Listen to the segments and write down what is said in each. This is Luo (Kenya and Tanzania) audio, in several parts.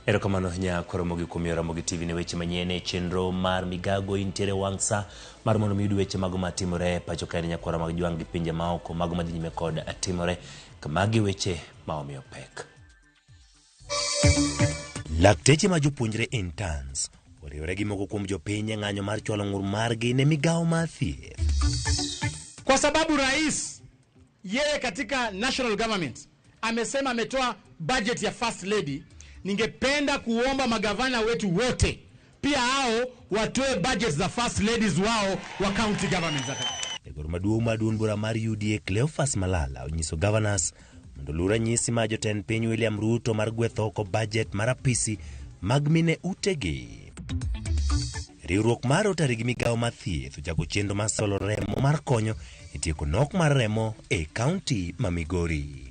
Erokamano nyakoro mogi kumiora mogi TV ne weche manyene chenro mar migago intere wangsa mar mondo miyud weche mago matimore pacho kae nyakoro mag jwang gi pinje maoko mago madhi nyime kod timore kamagi weche maomiyo pek. Lakteche ma jopuonjre interns oriwore gi moko kuom jopiny ng'anyo mar chwalo ng'ur margi ne migawo mar thieth. Kwa sababu rais yeye katika national government amesema ametoa budget ya first lady, ningependa kuomba magavana wetu wote pia hao watoe budget za first ladies wao wa county government. Jagoro maduong' bura mar UDA Cleophas Malala onyiso governors mondo lura nyisi ma jotend piny William Ruto mar gwetho oko budget mar apisi mag mine utegi. Riwruok mar Rotary gi migawo mar thieth ochako chenro mar solo remo mar konyo e tieko nok mar remo e kaunti ma Migori.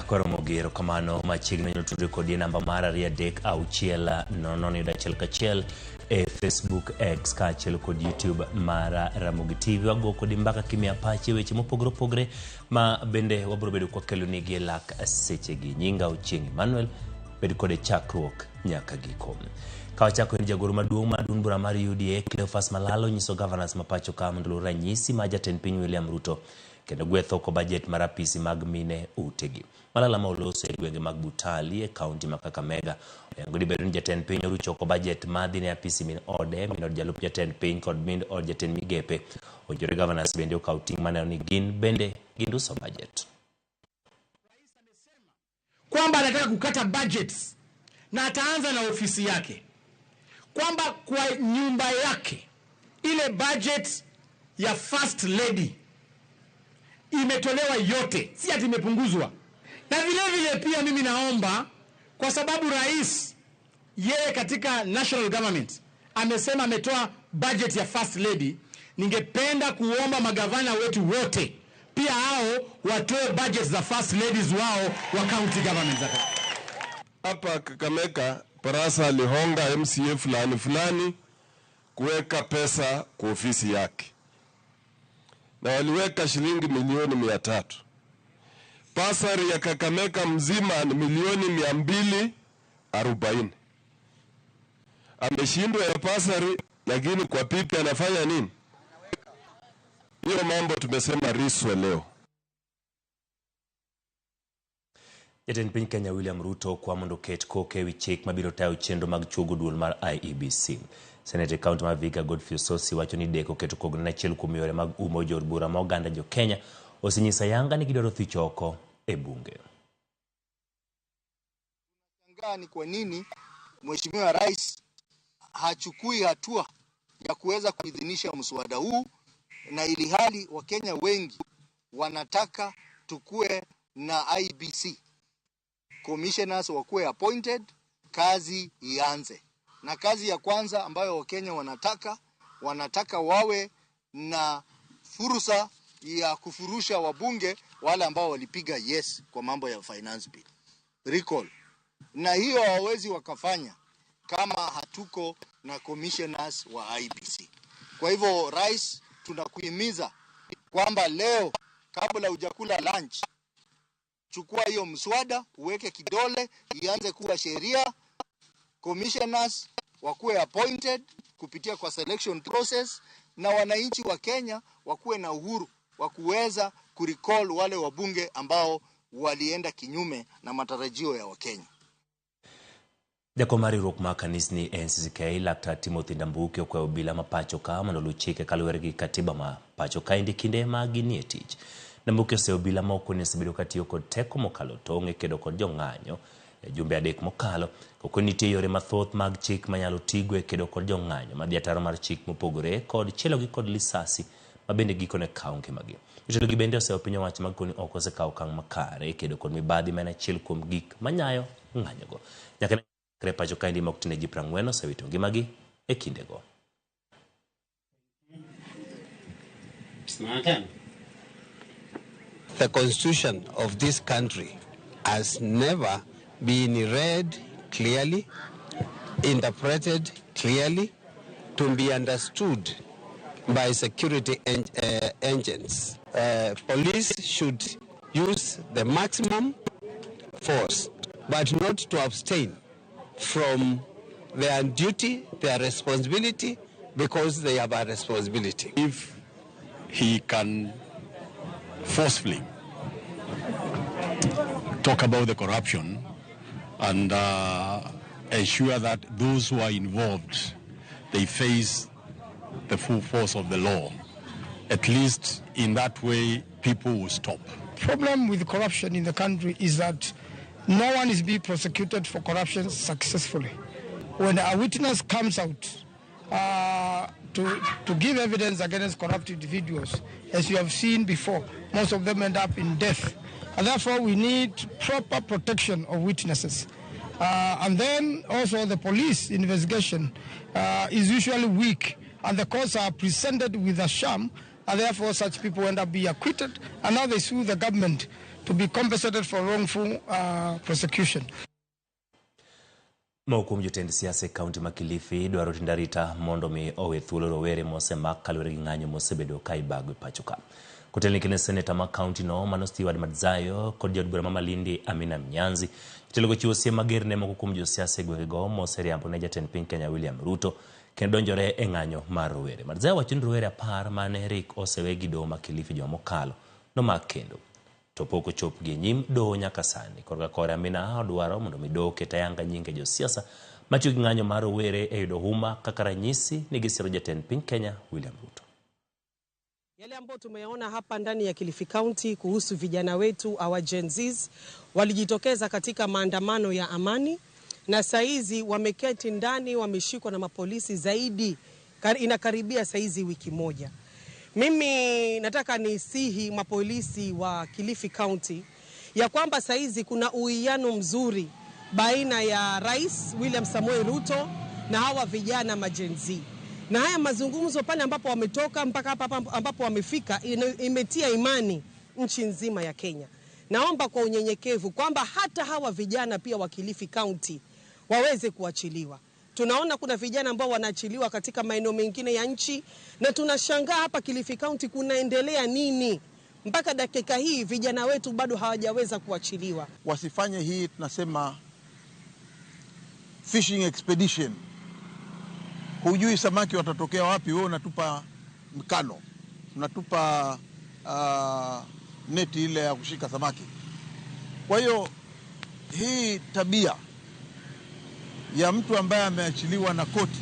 Koro mogero kamano machiegni nyotudre kodi namba mar 336 e Facebook, X kaachiel kod YouTube mar Ramogi TV. Wago kodi mbaka kimia pache weche mopogore ma bende wabro bedo kwa kelo nigi lak sechegi. Nyinga Ochieng Emmanuel bedo kode chakruok nyaka giko. Kawachako ni jagoro maduong' bura mar UDA Cleophas Malala nyiso governors mapacho ka mondo lura nyisi ma jatend piny William Ruto kendo gwetho ko budget mar apisi mag mine utegi. Malala ma oloso e gwenge mag Butali e kaunti ma Kakamega ngodi bedo ni jatend piny orucho ko budget madhi ne apisi min ode min od jalup jatend piny kod min od jatend migepe. Ojore governors bende okaw ting' maneno ni gin bende ginduso budget. Rais amesema kwamba anataka kukata budgets na ataanza na ofisi yake, kwamba kwa nyumba yake ile budget ya first lady imetolewa yote, si ati imepunguzwa. Na vile pia mimi naomba, kwa sababu rais yeye katika national government amesema ametoa budget ya first lady, ningependa kuomba magavana wetu wote pia hao watoe budget za first ladies wao wa county government. Hapa Kakamega Parasa alihonga MCA fulani kuweka pesa kwa ofisi yake, na waliweka shilingi milioni 300. Pasari ya Kakamega mzima ni milioni 240. Ameshindwa ya pasari, lakini kwa pipi anafanya nini? Hiyo mambo tumesema riswe leo. Jatend piny Kenya William Ruto kwa mondo ket koke wi chik mabiro tayo chenro mag chugo duol mar IEBC. Senate County ma Vihiga Godfrey Osotsi wacho ni deko keto kogno na chiel kuom yore mag umo jor bura ma oganda jo Kenya osinyisa yanga ni gidwaro thicho oko e bunge. Ni kwa nini Mheshimiwa Rais hachukui hatua ya kuweza kuidhinisha mswada huu, na ili hali Wakenya wengi wanataka tukue na IEBC, commissioners wakuwe appointed, kazi ianze. Na kazi ya kwanza ambayo Wakenya wanataka wawe na fursa ya kufurusha wabunge wale ambao walipiga yes kwa mambo ya finance bill recall, na hiyo hawawezi wakafanya kama hatuko na commissioners wa IEBC. Kwa hivyo rais, tunakuhimiza kwamba leo kabla hujakula lunch, chukua hiyo mswada, uweke kidole, ianze kuwa sheria. Commissioners wakuwe appointed kupitia kwa selection process, na wananchi wa Kenya wakuwe na uhuru wa kuweza kurecall wale wabunge ambao walienda kinyume na matarajio ya Wakenya. Jakomari riwruok mar kanisni NCCK Laktar Timothy Ndambuki okwayo obila ma pacho ka mondo luw chike kaluwore gi katiba ma pacho ka e kinde ma ginie tich. Ndambuki oseyo obila ma okoni osebedo katiyo kod teko mokalo tong' e kedo kod jong'anyo e jumbe 3 mokalo. Koko nitie yore mathoth mag chik manyalo tigo e kedo kod jong'anyo madhi ataro mar chik mopogore kod chielogi kod lisasi ma bende gikone kawo ngimagi. Jotelogi bende oseyo piny owacho mag koni ok osekawo okang' makare e kedo kod mibadhi ma en achiel kuom gik manyayo ng'anyogo. Nyaka ne pacho ka ndi moktine ji 40 osewito ngimagi e kindego. The constitution of this country has never been read clearly, interpreted clearly, to be understood by security agents. Police should use the maximum force, but not to abstain from their duty, their responsibility, because they have a responsibility. If he can forcefully talk about the corruption and ensure that those who are involved, they face the full force of the law, at least in that way people will stop. Problem with corruption in the country is that no one is being prosecuted for corruption successfully. When a witness comes out to give evidence against corrupt individuals, as you have seen before, most of them end up in death. And therefore, we need proper protection of witnesses. And then also the police investigation is usually weak, and the courts are presented with a sham, and therefore such people end up being acquitted, and now they sue the government to be compensated for wrongful prosecution. Maukum jotendi siasa kaunti ma Kilifi dwaro tindarita mondo mi owe thuolo rowere mose mak kalure gi ng'anyo mosebedo ka ibago pachoka. Kotelni kine seneta ma kaunti no Mano Stewart Madzayo kod jod bura ma Malindi Amina Mnyanzi telogo chiwo siem mager ne moko kuom josiasa gwego moseriambo ne jatend piny Kenya William Ruto kendo donjore e ng'anyo mar rowere. Madzayo wacho ni rowere 10 mane Rick osewe gi doho ma Kilifi juma mokalo no mak kendo to poko chop gi nyim doho nyaka sani. Korka kore Amina odwaro mondo mi doho ket ayanga nyinge josiasa matiyo gi ng'anyo mar rowere e yudo huma kaka ranyisi ni gisiro jatend piny Kenya William Ruto. Yale ambayo tumeona hapa ndani ya Kilifi County kuhusu vijana wetu our Gen Zs walijitokeza katika maandamano ya amani, na saizi wameketi ndani, wameshikwa na mapolisi zaidi, inakaribia saizi wiki moja. Mimi nataka nisihi mapolisi wa Kilifi County ya kwamba saizi kuna uwiano mzuri baina ya Rais William Samoei Ruto na hawa vijana ma Gen Z. Na haya mazungumzo pale ambapo wametoka mpaka hapa ambapo wamefika imetia imani nchi nzima ya Kenya. Naomba kwa unyenyekevu kwamba hata hawa vijana pia wa Kilifi County waweze kuachiliwa. Tunaona kuna vijana ambao wanaachiliwa katika maeneo mengine ya nchi, na tunashangaa hapa Kilifi County kunaendelea nini? Mpaka dakika hii vijana wetu bado hawajaweza kuachiliwa. Wasifanye hii tunasema fishing expedition. Hujui samaki watatokea wapi, wewe unatupa mkano, unatupa neti ile ya kushika samaki. Kwa hiyo hii tabia ya mtu ambaye ameachiliwa na koti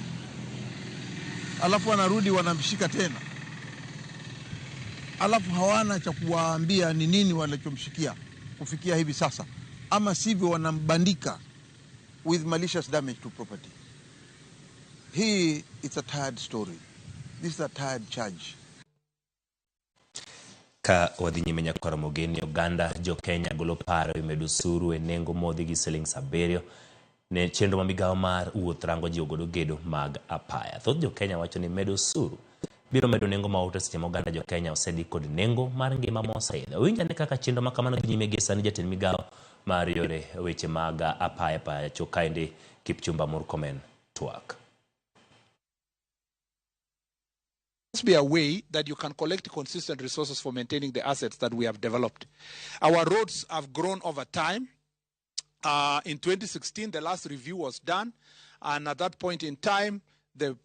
alafu anarudi wanamshika tena, alafu hawana cha kuwaambia ni nini walichomshikia kufikia hivi sasa, ama sivyo wanambandika with malicious damage to property. Hii it's a tired story. This is a tired charge. Ka wadhinyimenya kwa Ramogeni Uganda jo Kenya golo paro imedusuru enengo modhi gi siling 7 ne chenro mamigawo mar wuoth rango ji ogodo gedo mag apaya. Thoth jo Kenya wacho ni medusuru biro medo nengo mauta seche Uganda jo Kenya osedi kod nengo mar ngima mosaidha. Winja ne kaka chenro makamano nyime gi sani jatend migawo mar yore weche mag apaya pa Chokainde Kipchumba Murkomen twak. Must be a way that you can collect consistent resources for maintaining the assets that we have developed. Our roads have grown over time. In 2016, the last review was done, and at that point in time, the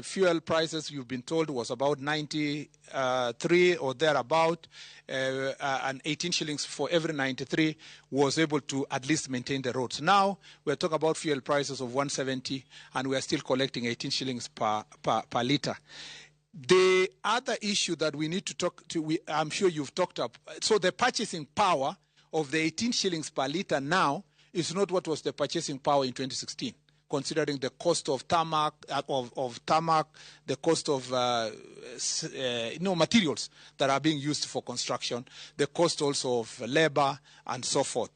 fuel prices, you've been told, was about 93 or thereabout, and 18 shillings for every 93 was able to at least maintain the roads. Now, we're talking about fuel prices of 170, and we are still collecting 18 shillings per litre. The other issue that we need to talk to, I'm sure you've talked up, so the purchasing power of the 18 shillings per litre now is not what was the purchasing power in 2016, considering the cost of tarmac, the cost of materials that are being used for construction, the cost also of labor, and so forth.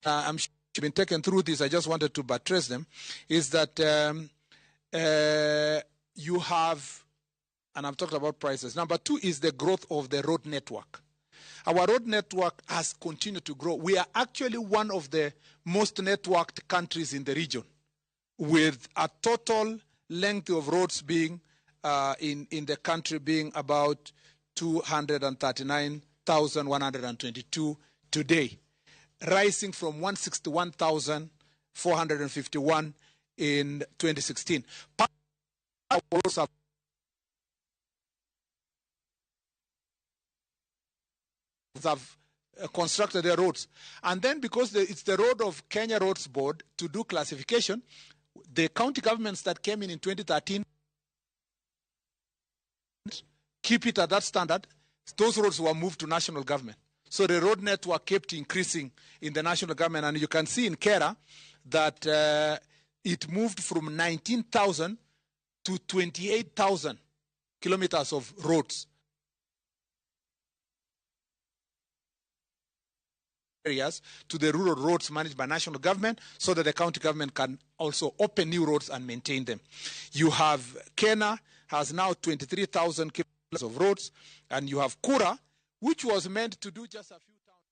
I'm sure you've been taken through this. I just wanted to buttress them, is that you have, and I've talked about prices. Number 2 is the growth of the road network. Our road network has continued to grow. We are actually one of the most networked countries in the region, with a total length of roads being in the country being about 239,122 today, rising from 161,451 in 2016. Have constructed their roads, and then because it's the road of Kenya Roads Board to do classification, the county governments that came in 2013 keep it at that standard. Those roads were moved to national government, so the road network kept increasing in the national government, and you can see in Kera that it moved from 19,000 to 28,000 kilometers of roads. Areas to the rural roads managed by national government, so that the county government can also open new roads and maintain them. You have Kenya has now 23,000 kilometers of roads, and you have Kura, which was meant to do just a few towns.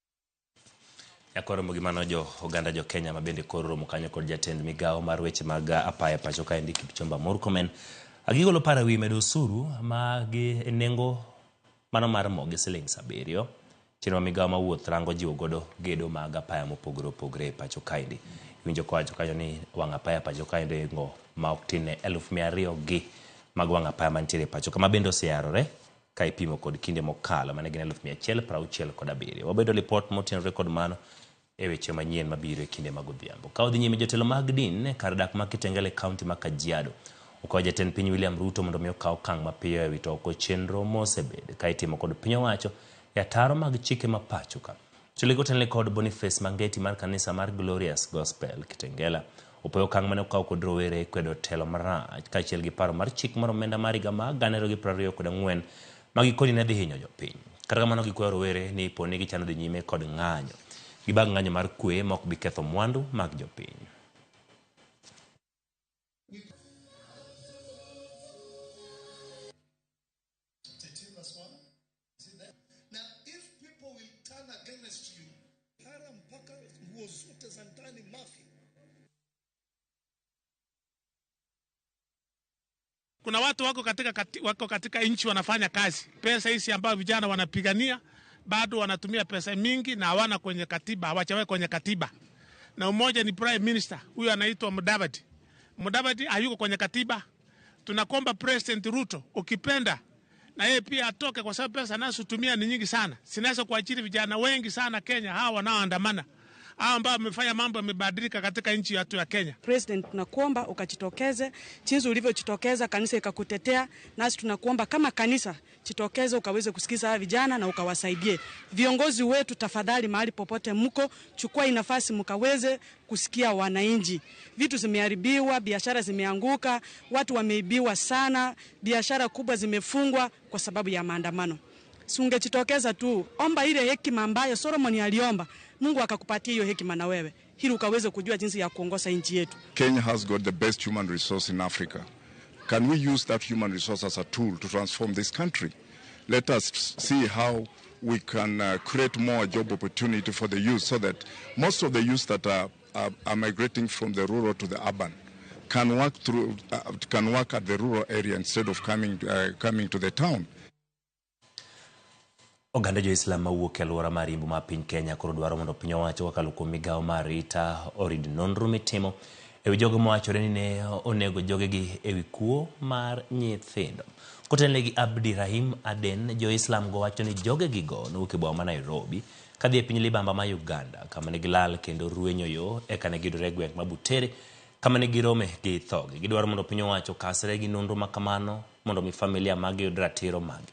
Yakoro mugimano jo oganda jo Kenya mabende koro mukanyo kod jatend migao mar weche mag apaya pacho ka ndi Kipchumba Murkomen agigolo para wi medo usuru magi nengo mano mar mo gi siling 7 chenro migao mawuoth rango jiwo godo gedo mag apaya mopogore pacho kaindi. Winjo kwacho kanyo ni wang' apaya pacho kaindi ngo ma ok tin 200,000 gi mag wang' apaya mantiere pacho kama bende oseyarore ka ipimo kod kinde mokalo mane gin 167. Wabedo report motenore kod mano e weche manyien mabiro e kinde mag odhiambo. Ka odhi nyime jotelo mag din kar dak ma Kitengele County ma Kajiado okawo jatend piny William Ruto mondo mi okaw okang' mapiyo e wi toko chenro mosebed ka itimo kod piny owacho ya taro mag chike mapacho ka. Chulego tenle kod Boniface Mangeti mar kanisa mar Glorious Gospel Kitengela upayo okang' mane okaw kod rowere kwedo telo marach kaachiel gi paro mar chik mar omenda mar higa mag 2024 magikoni ne dhi hinyo jopiny. Kata kamano gikwayo rowere ni poni gichano dhi nyime kod ng'anyo gibag ng'anyo mar kwe ma ok bi ketho mwandu mag jopiny. Kuna watu wako katika nchi wanafanya kazi. Pesa hizi ambayo vijana wanapigania bado wanatumia pesa mingi na hawana kwenye katiba, hawachawe kwenye katiba. Na mmoja ni Prime Minister, huyu anaitwa Mudavadi. Mudavadi hayuko kwenye katiba. Tunakomba President Ruto ukipenda na yeye pia atoke, kwa sababu pesa anazotumia ni nyingi sana. Sinaweza kuajiri vijana wengi sana Kenya hawa wanaoandamana, hao ambao wamefanya mambo yamebadilika katika nchi yetu ya Kenya. President, tunakuomba ukajitokeze jinsi ulivyojitokeza, kanisa ikakutetea, nasi tunakuomba kama kanisa jitokeze ukaweze kusikiza hawa vijana na ukawasaidie. Viongozi wetu tafadhali, mahali popote mko, chukua nafasi mkaweze kusikia wananchi. Vitu zimeharibiwa, biashara zimeanguka, watu wameibiwa sana, biashara kubwa zimefungwa kwa sababu ya maandamano. Sungejitokeza tu, omba ile hekima ambayo Solomon aliomba, Mungu akakupatia hiyo hekima na wewe, ili ukaweze kujua jinsi ya kuongoza nchi yetu. Kenya has got the best human resource in Africa. Can we use that human resource as a tool to transform this country? Let us see how we can create more job opportunity for the youth, so that most of the youth that are migrating from the rural to the urban can work at the rural area instead of coming to the town. Oganda jo Islam mawuok e alwora mar Imbo ma piny Kenya koro dwaro mondo piny owacho kokalo kuom migao mar rita orid nonro mitimo e wi jogo mowachore ni ne onego jogegi e wi kuo mar nyithindo. Kotenle gi Abdirahim Aden, jo Islam go wacho ni jogegi go nowuok e boma ma Nairobi kadhi e piny libamba ma Uganda kama ne gilal kendo ruenyo yo eka ne gidore e gweng' ma Butere kama ne girome gi thogi. Gidwaro mondo piny owacho kasre gi nonro ma kamano mondo mi familia magi yud ratiro magi.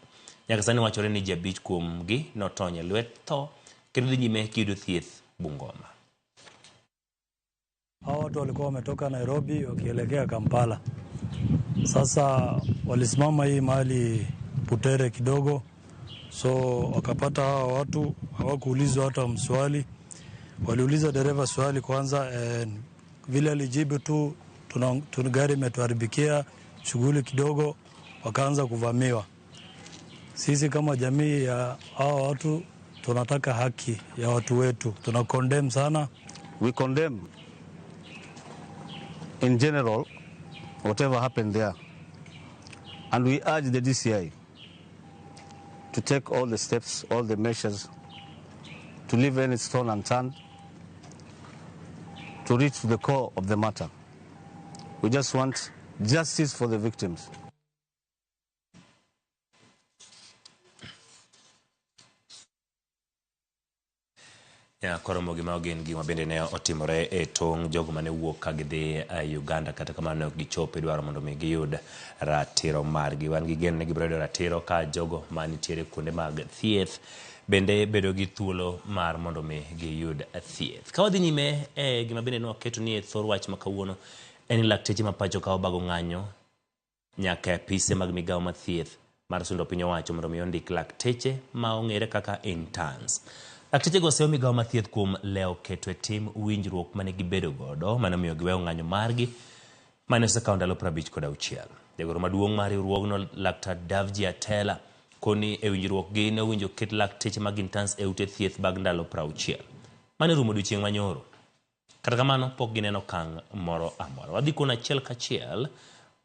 Nyaka sani wachore ni jabich kuomgi notonye lwet tho kendo dhi nyime kiyudo thieth Bungoma. Hao watu walikuwa wametoka Nairobi wakielekea Kampala. Sasa walisimama hii mahali Butere kidogo, so wakapata hao watu, hawakuulizwa hata mswali. Waliuliza dereva swali kwanza, vile alijibu tu tuna gari imetuharibikia, shughuli kidogo, wakaanza kuvamiwa. Sisi kama jamii ya hao watu tunataka haki ya watu wetu. Tuna condemn sana. We condemn in general whatever happened there. And we urge the DCI to take all the steps, all the measures, to leave any stone unturned, to reach to the core of the matter. We just want justice for the victims. Koromo gima ogen gima bende ne otimore e tong' jogo mane wuok ka gidhi Uganda, kata kamano gichopo dwaro mondo mi giyud ratiro margi. Wan gi geno ne gibiro yudo ratiro ka jogo manitiere kuonde mag thieth bende bedo gi thuolo mar mondo mi giyud thieth. Ka wadhi nyime gima bende ne waketo ni e thor wach ma kawuono en lakteche ma pacho ka obago ng'anyo nyaka apise mag migawo ma thieth mar sundo piny owacho mondo mi ondik lakteche ma ong'ere kaka interns. Lakteche go oseo migawo mathieth kuom leo keto e tim winjruok mane gibedo godo mane omiyo giweyo ng'anyo margi mane osekawo ndalo 56. Jagoro maduong' mar riwruogno Laktar Davji Atela koni e winjruok gi ne owinjo ket lakteche mag interns e ute thieth bag ndalo 60 mane rumo odiochieng' manyoro. Kata kamano pok gineno kang' moro amora. Wadhi kuon achiel kachiel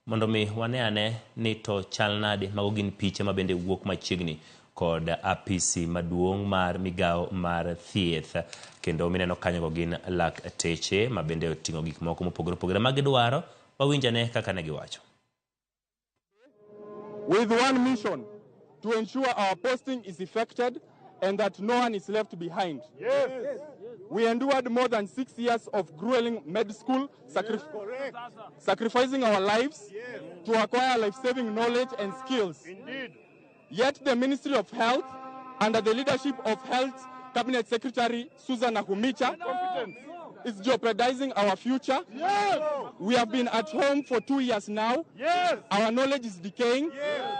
mondo mi wane ane ni to chal nade mago gin piche ma bende wuok machiegni kod apisi maduong' mar migawo mar thieth, kendo mineno kanyo gin lakteche ma bende oting'o gik moko mopogore opogore ma gidwaro. Wawinjane kaka ne giwacho. With one mission, to ensure our posting is effected and that no one is left behind. Yes. We endured more than 6 years of grueling med school, sacrificing our lives to acquire life-saving knowledge and skills. Indeed. Yet the Ministry of Health, under the leadership of Health Cabinet Secretary Susan Nakhumicha, is jeopardizing our future. Yes. We have been at home for 2 years now. Yes. Our knowledge is decaying,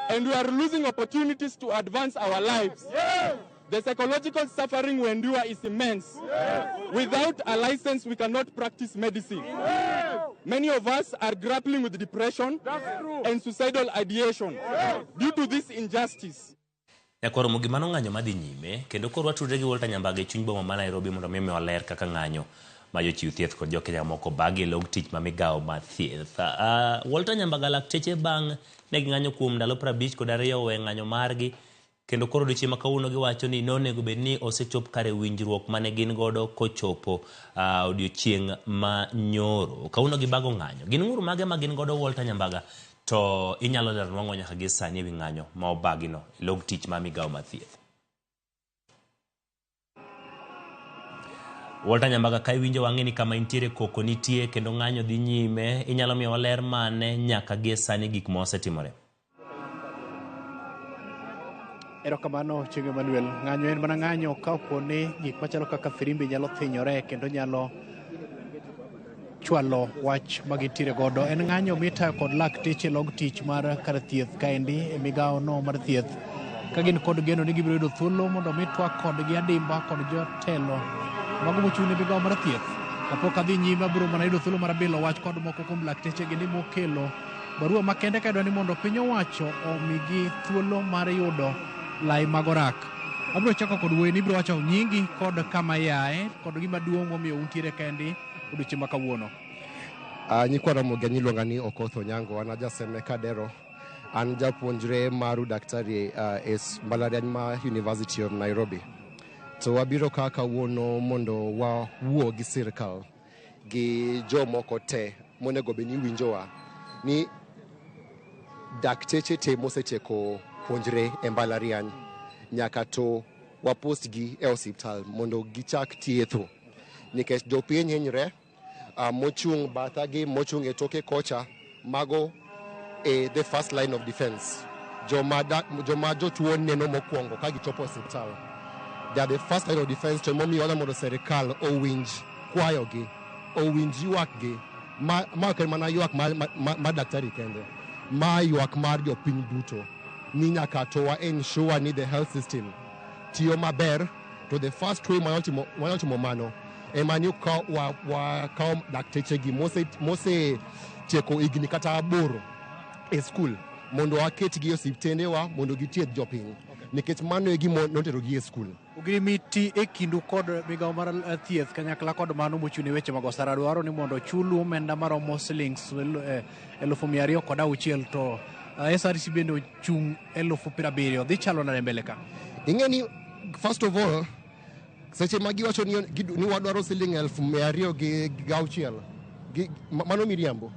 and we are losing opportunities to advance our lives. Yes. The psychological suffering we endure is immense. Yes. Without a license, we cannot practice medicine. Yes. Many of us are grappling with depression and suicidal ideation due to this injustice. Koro mugimano ng'anyo madhi nyime kendo koro watudre gi Walter Nyambaga e chuny boma ma Nairobi mondo mi waler kaka ng'anyo ma jochiw thieth kod jokenya moko bagi log tich ma migawo ma thieth. Walter Nyambaga, lakteche bang' ne ging'anyo kuom ndalo 52 owe ng'anyo margi kendo koro odiochieng' ma kawuono giwacho ni nonego bed ni osechop kare winjruok mane gin godo kochopo odiochieng' ma nyoro. Kawuono gibago ng'anyo. Gin ng'uru mage ma gin godo Walter Nyambaga to inyalo lero nwang'o nyaka gi sani ewi ng'anyo ma obagino log tich ma migawo ma thieth. Walter Nyambaga, ka iwinjo wang'e ni kama intiere koko nitie kendo ng'anyo dhi nyime, inyalo miyo waler mane nyaka gi sani gik ma osetimore. Erokamano Chieng' Emmanuel. Ng'anyo en mana ng'anyo ka oponi gik machalo kaka firimbi nyalo thinyore kendo nyalo chwalo wach magintiere godo. En ng'anyo mitayo kod lakteche log tich mar kar thieth kaendi e migawo no mar thieth ka gin kod geno ni gibiro yudo thuolo mondo mitwak kodgi adimba kod jotelo mago mochung' ne migawo mar thieth. Kapok adhi nyime abiro mana yudo thuolo mar bilo wach kod moko kuom lakteche gi ni mokelo barua makende ka idwa ni mondo piny owacho omigi thuolo mar yudo lai magorak. Abiro chako kod wuoyi ni ibiro wacho nyingi kod kama yae kod gima duong' momiyo untiere kendi odiochieng' ma kawuono. Nyikwa Ramogi iluonga ni Okoth Onyango, an ajaseme Kadero. An japuonjre mar udaktari e mbalariany ma University of Nairobi. To wabiro ka kawuono mondo wawuo gi sirkal gi jomoko te monego bed ni winjowa ni dakteche te mosetieko puonjre e mbalariany nyaka to wapost gi e osiptal mondo gichak thietho, nikech jopiny hinyre mochung' batha gi mochung' e toke kocha mago the first line of defense. Joma jotuo neno mokwongo ka gichopo osiptal, they are the first line of defense. To momiyo wala mondo serikal owinj kwayogi, owinj ywakgi, ma ok en mana ywak mar daktari kende, ma ywak mar jopiny duto, ni nyaka to wa ensure ni the health system tiyo maber. To the first way wanyalo timo mano ema ni wakawo dakteche gi mosetieko higni kata 8 e skul mondo waketgi e osiptendewa mondo githiedh jopiny, nikech mano e gima noterogi e skul. Ugrimiti e kindu kod migawo mar thieth kanyakla kod mano mochung' e weche mag osara dwaro ni mondo chulu omenda maromo shillings 206,000 to SRC bende ochung 70,000 dhi chalo na mbele ka. Ingeni first of all seche magi wacho ni wadwaro siling 200,000 mano miriambo.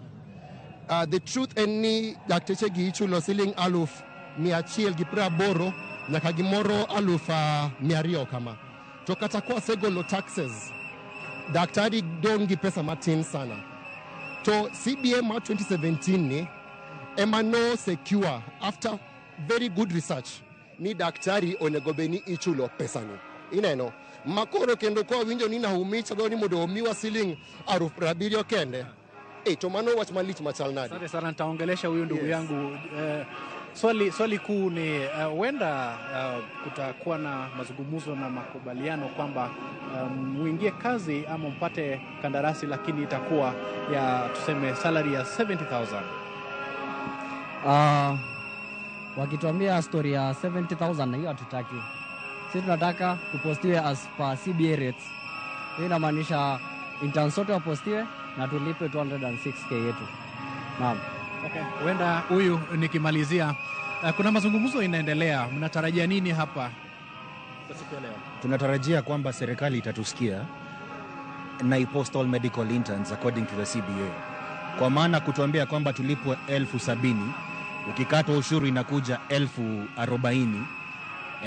The truth en ni dakteche gi ichulo siling 180 nyaka gimoro 200 kama. To kata kwa segolo taxes daktari don gi pesa matin sana. To CBA ma 2017 ni ema no secure after very good research ni daktari onegobeni ichulo pesa ni. Ineno makoro kendo kwa winjo ni naumicha go ni modo omiwa siling 70,000 kende. To mano wach malich machal nadi. Asante sana, nitaongelesha huyo ndugu yangu. Swali kuu ni huenda kutakuwa na mazungumzo na makubaliano kwamba muingie kazi ama mpate kandarasi, lakini itakuwa ya tuseme salary ya 70,000. Wakituambia story ya 70,000 hiyo hatutaki. Sisi tunataka tupostiwe as per CBA rates. Hii inamaanisha interns wote wapostiwe na tulipe 206k yetu. Naam. Okay, huenda huyu nikimalizia, kuna mazungumzo inaendelea. Mnatarajia nini hapa kwa siku ya leo? Tunatarajia kwamba serikali itatusikia na ipost all medical interns according to the CBA. Kwa maana kutuambia kwamba tulipwe 70,000, ukikata ushuru inakuja 40,000.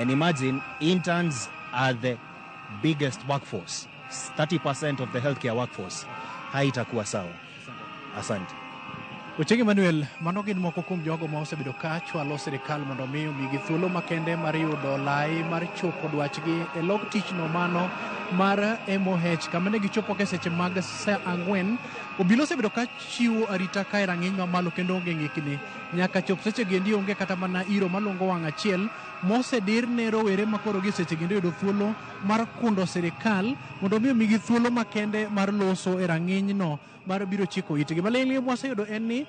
And imagine interns are the biggest workforce, 30% of the healthcare workforce. Haitakuwa sawa. Asante. Uchengi Manuel, mano gin moko kuom jogo ma osebedo ka chwalo sirikal mondo omi migi thuolo makende mar yudo lai mar chopo dwachgi e log tich no mano mar MOH kama ne gichopo ke seche mag saa 4. Obila osebedo ka chiwo arita ka e rang'iny mamalo kendo onge ng'ikni. Nyaka chop seche gendi onge kata mana iro malongo wang' achiel mosedir ne rowere makoro gi seche gendi yudo thuolo mar kundo sirikal mondo omi migi thuolo makende mar loso e rang'iny no mar biro chiko itgi. Maling'ling mwaseyudo en ni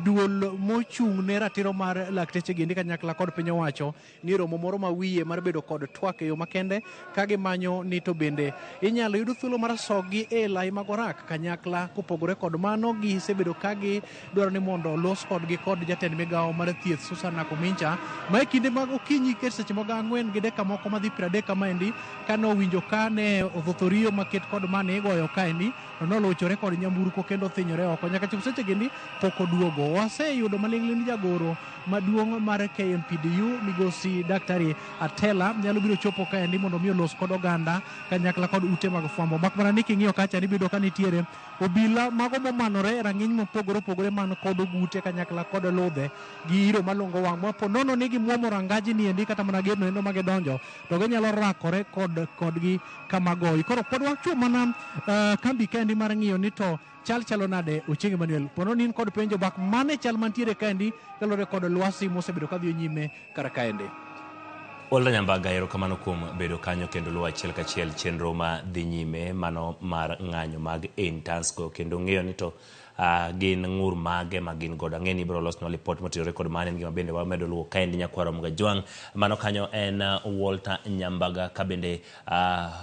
duol mochung' ne ratiro mar lakteche gendi kanyakla kod piny owacho ni romo moro ma wiye mar bedo kod twak e yo makende ka gimanyo ni to bende inyalo yudo thuolo mar sogi e lai magorak kanyakla. Kopogore kod mano gisebedo ka gi dwaro ni mondo los kodgi kod jatend migawo mar thieth Susan Nakumincha ma e kinde mag okinyi ket seche mag 4 gi dakika moko madhi 30 kamaendi kane owinjo ka ne odhothorio maket kod mane igoyo kaendi nolochore kod nyamburko kendo thinyore oko. Nyaka chop seche gendi pok oduogo. Waseyudo maling'ling jagoro maduong' mar KMPDU migosi Daktari Atela nyalo biro chopo kaendi mondo mi olos kod oganda kanyakla kod ute mag fwambo. Mak mana ni king'iyo kacha ni bido ka nitiere obila mago momanore rang'iny mopogore opogore man kod ogute kanyakla kod ludhe gi iro malongo wang' mapo nono ni gimuomo rangaji ni endi kata mana geno endo magidonjo to ginyalo rakore kodgi kamagoyi. Koro pod wacho mana kambi kendi mar ng'iyo ni to chalo nade Uchengi Manuel. Pono nin kod penjo bak mane chal mantiere kendi kalore kod lwasi mosebedo kadhi nyime kar kaendi. Olda Nyambaga, erokamano kuom bedo kanyo kendo luwo achiel kachiel chenro ma dhi nyime mano mar ng'anyo mag interns go kendo ng'eyo ni to gin ng'ur mage ma gin godo. Ang'e ni biro losnwa report motenore kod mano en gima bende wamedo luwo kaendi Nyakwaro Mgajwang'. Mano kanyo en Walter Nyambaga ka bende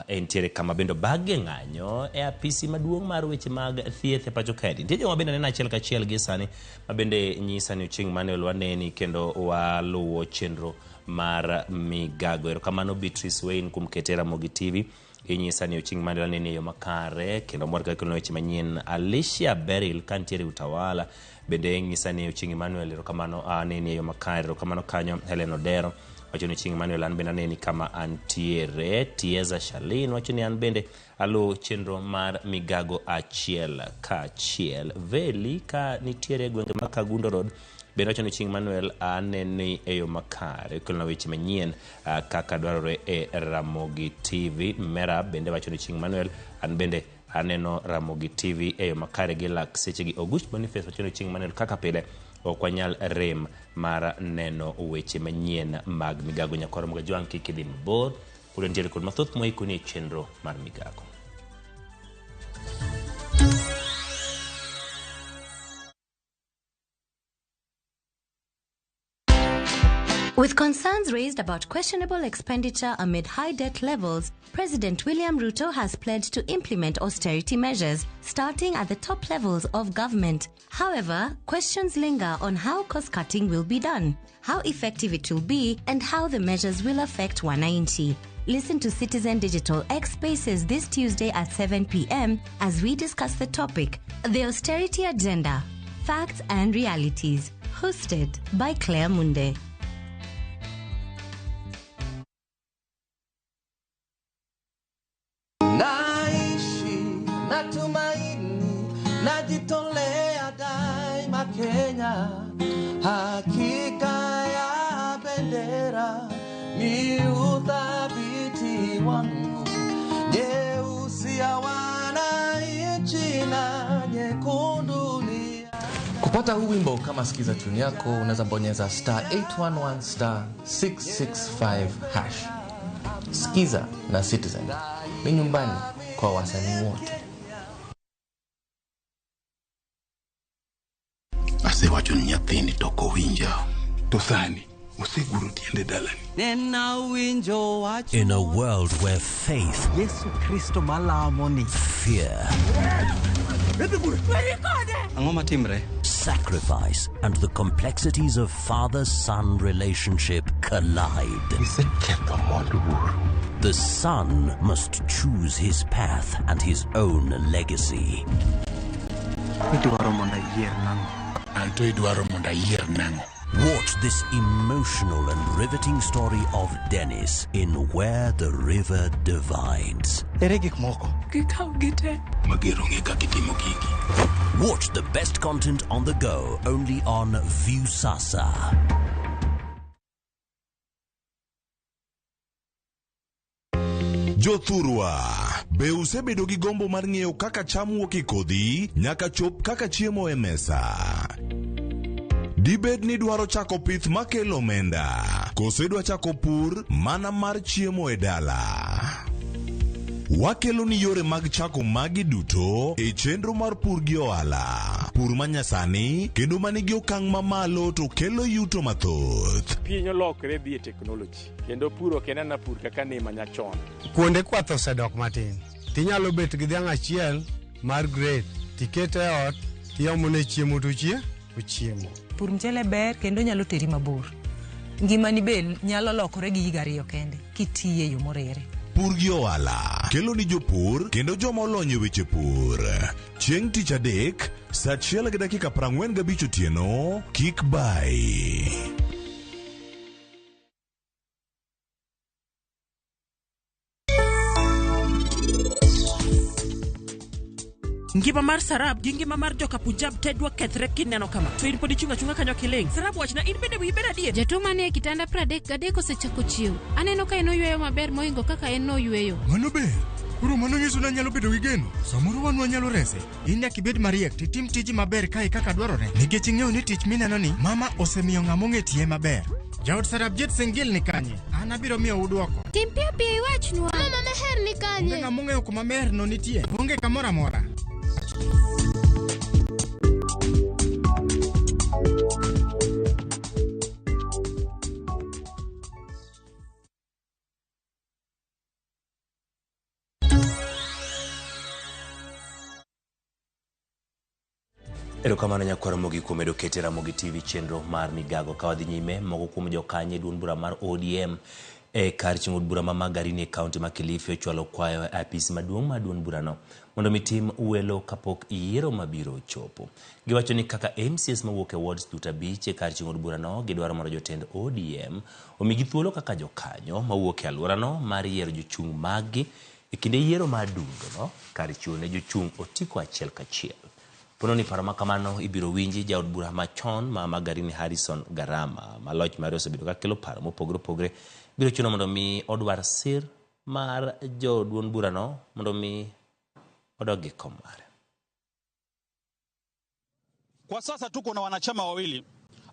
entiere kama bende bage ng'anyo e apisi maduong' mar weche mag thieth e pacho kaendi. Nitie joma bende neno achiel kachiel gi sani ma bende nyisa ni Uchengi Manuel waneni kendo waluwo chenro mar migago. Erokamano Beatrice Wayne kuom kete Ramogi TV. Inyisa ni Uchengi Manuel nene yo makare kendo mor ka weche manyien. Alicia Beryl kantiere Utawala bende inyisa ni Uchengi Manuel erokamano nene yo makare. Erokamano kanyo Helen Odero wacho ni Uchengi Manuel an bende aneni kama antiere. Tieza Shalin wacho ni an bende alo chenro mar migago achiel kachiel. Veli ka nitiere gwenge ma Kagundo Road bende wacho ni Uchengi Manuel aneni e yo makare kelna weche manyien kaka dwarore e Ramogi TV. Mera bende wacho ni Uchengi Manuel an bende aneno Ramogi TV e yo makare gi lak seche gi. August Boniface wacho ni Uchengi Manuel kaka pile ok wanyal rem mar neno weche manyien mag migago. Nyakwaro Mgajwang' kik idhi mabor pod nitiere kod mathoth moikoni e chenro mar migago. With concerns raised about questionable expenditure amid high debt levels, President William Ruto has pledged to implement austerity measures starting at the top levels of government. However, questions linger on how cost-cutting will be done, how effective it will be, and how the measures will affect wananchi. Listen to Citizen Digital X Spaces this Tuesday at 7 p.m. as we discuss the topic, The Austerity Agenda, Facts and Realities, hosted by Claire Munde. Naishi natumaini, najitolea daima Kenya, hakika ya bendera ni uthabiti wangu, nyeusi ya wananchi na nyekundu ni. Kupata huu wimbo kama sikiza tune yako, unaweza bonyeza *811 *665 hash. Sikiza na Citizen ni nyumbani kwa wasanii wote. Ase wacho nyathini toko winja to thani oseguro tiende dalani. In a world where faith, Yesu Kristo malamoni, fear, sacrifice, and the complexities of father-son relationship collide. The son must choose his path and his own legacy. Watch this emotional and riveting story of Dennis in Where the River Divides. Watch the best content on the go only on Viusasa. Jothurwa, be usebedo gi gombo mar ng'eyo kaka cham wuok e kodhi nyaka chop kaka chiemo e mesa? Dibed ni dwaro chako pith makelo omenda, kose dwa chako pur mana mar chiemo e dala? Wakelo ni yore mag chako magi duto e chenro mar pur gi ohala. Pur manyasani kendo manigi okang' mamalo to kelo yuto mathoth. Piny olokre dhi e technology kendo puro kenana pur kaka ne manyachon. Kuonde kwath osedok matin. Tinyalo bet gi dhiang' achiel mar grade, tikete e ot, tiomone chiemo to chiemo. Pur mchele ber kendo nyalo teri mabor. Ngimani bel nyalo lokore gi higa 2 kende kitiye yo morere. Pur gi ohala kelo ni jopur kendo joma olony e weche pur. Chieng' tich adek, saa 1:45 otieno, kik bai. Ngima mar Sarab gi ngima mar joka Punjab tedwa kethre kineno kama. To in podi chunga kanyo kileng. Sarab wachna in bende wi bera dier. Jatuo mane kitanda 33 osechako chiew. Aneno ka en oyweyo maber moingo kaka en no yweyo. Mano ber. Kuro mano nyiso na nyalo bedo gi geno. Samoro wanwa nyalo rese. In nyaka ibed mariek titim tiji maber kai kaka dwarore. Nikech ing'eyo ni tich mineno ni mama osemiyo ng'amo ng'etie maber. Jaod Sarab Jet Sengil ni kanye. An abiro miyo udwoko. Tim pia iwachnwa. Mama meher ni kanye. Onge ng'amo ng'eyo kuma meher no nitie. Onge kamora mora. Erokamano nyakwaro mogi kuom medo kete Ramogi TV chenro mar migago ka wadhi nyime. Moko kuom jokanye duond bura mar ODM e kar ching'o bura ma Magarini e kaunti ma Kilifi ochwalo kwayo e apis maduong' ma duond burano mondo mitim welo kapok yiero mabiro chopo. Giwacho ni kaka MCS mawuok e wards duto 5 e kar ching'o burano gidwaro mondo jotend ODM omigi thuolo kaka jokanyo mawuok e alworano mar yiero jochung' magi e kinde yiero madundo no kar chiwo ne jochung' otiko achiel kachiel. Pono ni paro makamano ibiro winji jaod bura machon ma Magarini Harrison Garama maloch mare osebedo ka kelo paro mopogore opogore biro chuno mondo mi odwar sir mar joduond burano mondo mi odogi kom mare. Kwa sasa tuko na wanachama wawili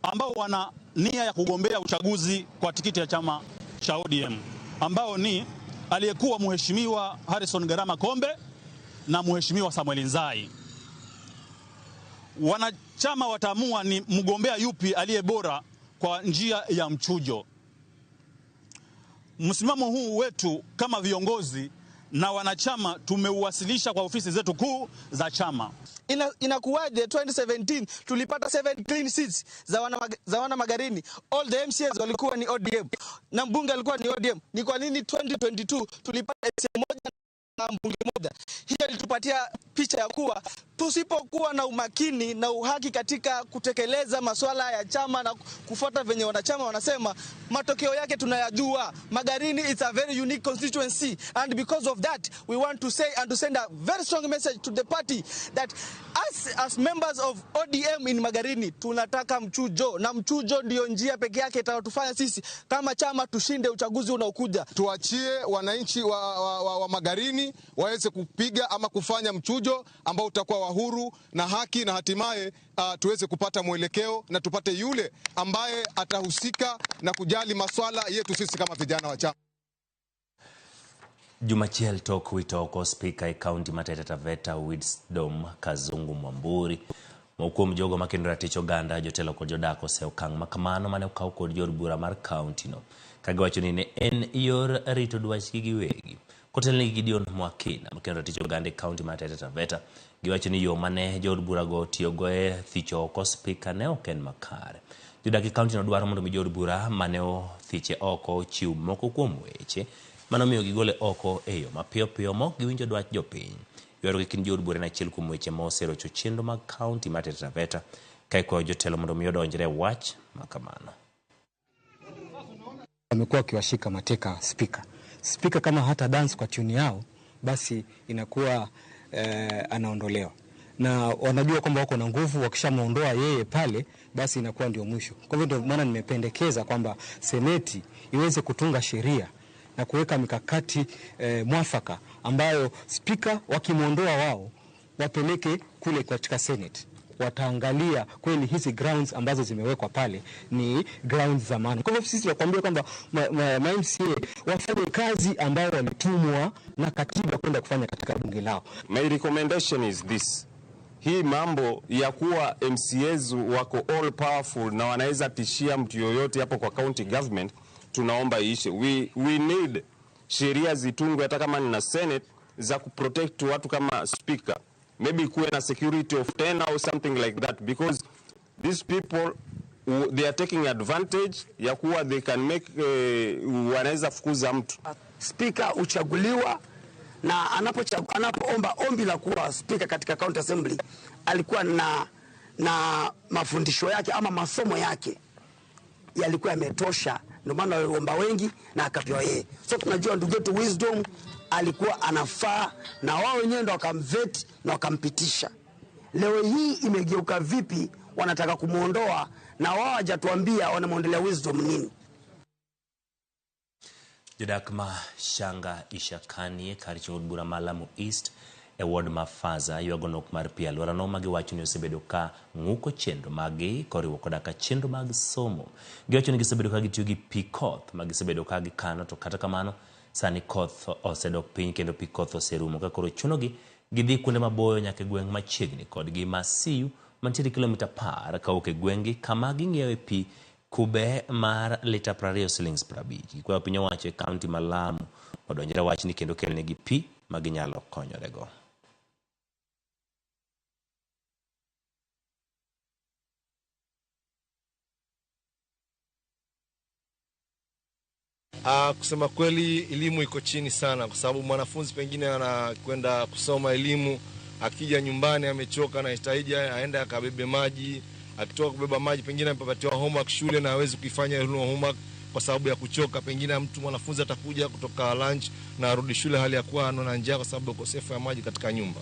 ambao wana nia ya kugombea uchaguzi kwa tikiti ya chama cha ODM ambao ni aliyekuwa mheshimiwa Harrison Garama Kombe na mheshimiwa Samuel Nzai. Wanachama wataamua ni mgombea yupi aliye bora kwa njia ya mchujo. msimamo huu wetu kama viongozi na wanachama tumeuwasilisha kwa ofisi zetu kuu za chama. Inakuwaje 2017 tulipata 7 clean seats za wana Magarini, all the MCAs walikuwa ni ODM na mbunge alikuwa ni ODM? Ni kwa nini 2022 tulipata MCA moja na mbunge moja? Hiyo ilitupatia picha ya kuwa tusipokuwa na umakini na uhaki katika kutekeleza masuala ya chama na kufuata venye wanachama wanasema, matokeo yake tunayajua. Magarini is a very unique constituency, and because of that we want to say and to send a very strong message to the party that as members of ODM in Magarini tunataka mchujo, na mchujo ndio njia pekee yake itatufanya sisi kama chama tushinde uchaguzi unaokuja. Tuachie wananchi wa Magarini waweze kupiga ama kufanya mchujo ambao utakuwa wa huru na haki, na hatimaye tuweze kupata mwelekeo na tupate yule ambaye atahusika na kujali maswala yetu sisi kama vijana wa chama. Jumachiel tok witoko Speaker e County ma Taita Taveta Wisdom Kazungu Mwamburi mokuom jogo makendora tich oganda jotelo kod jodak ose okang' makamano mane okaw kod yor bura mar county no kagiwacho ni ne en yor rito dwachgi giwegi. Kotelni Gideon Mwakina makendora tich oganda e County ma Taita Taveta giwacho ni yo mane yor bura go tiyogo e thicho oko Speaker ne ok en makare. Jodak e county no dwaro mondo mi yor bura mane othiche oko chiw moko kuom weche mano miyo gigole oko eyo mapiyo piyo mok giwinjo dwach jopiny. Yoro gi kin yor bura na achiel kuom weche moserocho chenro mag county ma Taita Taveta kai kwa jotelo mondo mi odonjre wach makamano. Wamekuwa wakiwashika mateka Speaker kama hata dance kwa tune yao basi inakuwa anaondolewa, na wanajua kwamba wako na nguvu, wakishamuondoa yeye pale basi inakuwa ndio mwisho. Kwa hivyo ndio maana nimependekeza kwamba seneti iweze kutunga sheria na kuweka mikakati mwafaka ambayo Speaker wakimuondoa wao wapeleke kule katika Senate, wataangalia kweli hizi grounds ambazo zimewekwa pale ni grounds za maana. Kwa hivyo sisi tunakuambia kwamba MCA wafanye kazi ambayo walitumwa na katiba kwenda kufanya katika bunge lao. My recommendation is this: hii mambo ya kuwa MCAs wako all powerful na wanaweza tishia mtu yoyote hapo kwa county government, tunaomba iishe. We need sheria zitungwe hata kama ni na Senate za kuprotect watu kama Speaker. Maybe kuwe na security of 10 or something like that, because these people they are taking advantage ya kuwa they can make wanaweza fukuza mtu. Speaker uchaguliwa na anapoomba ombi la kuwa Speaker katika County Assembly alikuwa na mafundisho yake ama masomo yake yalikuwa yametosha, ndio maana waliomba wengi na akapewa yeye. So tunajua ndugu yetu Wisdom alikuwa anafaa, na wao wenyewe ndio wakamvet na wakampitisha. Leo hii imegeuka vipi? Wanataka kumuondoa na wao hajatuambia wanamuondelea Wisdom nini. Jodakma Shanga Ishakani karicho bura Malamu East e ward mafaza yuagonok mar pia lora no magi wacho ni osebedo ka nguko chenro magi koriwo kodaka chenro mag somo. Giwacho ni gisebedo ka gitiyo gi pikoth magi sebedo ka gikano, to kata kamano sani koth osedok piny kendo pikoth oserumo ka koro chunogi gidhi kuonde maboyo nyaka gweng machiegni kodgi Masiyu mantiere kilomita 10 ka ok gwengi kama ging'iewe pi kube mar lita 20 shillings 50. Kwa piny owacho e county ma Lamu odonjre wach ni kendo kelnegi pi maginyalo konyorego. Kusema kweli elimu iko chini sana, kwa sababu mwanafunzi pengine anakwenda kusoma elimu, akija nyumbani amechoka, anahitaji aende akabebe maji, akitoka kubeba maji pengine amepatiwa homework shule na hawezi kuifanya ile homework kwa sababu ya kuchoka. Pengine mtu mwanafunzi atakuja kutoka lunch na arudi shule hali ya kuwa ana njaa kwa sababu ukosefu wa maji katika nyumba.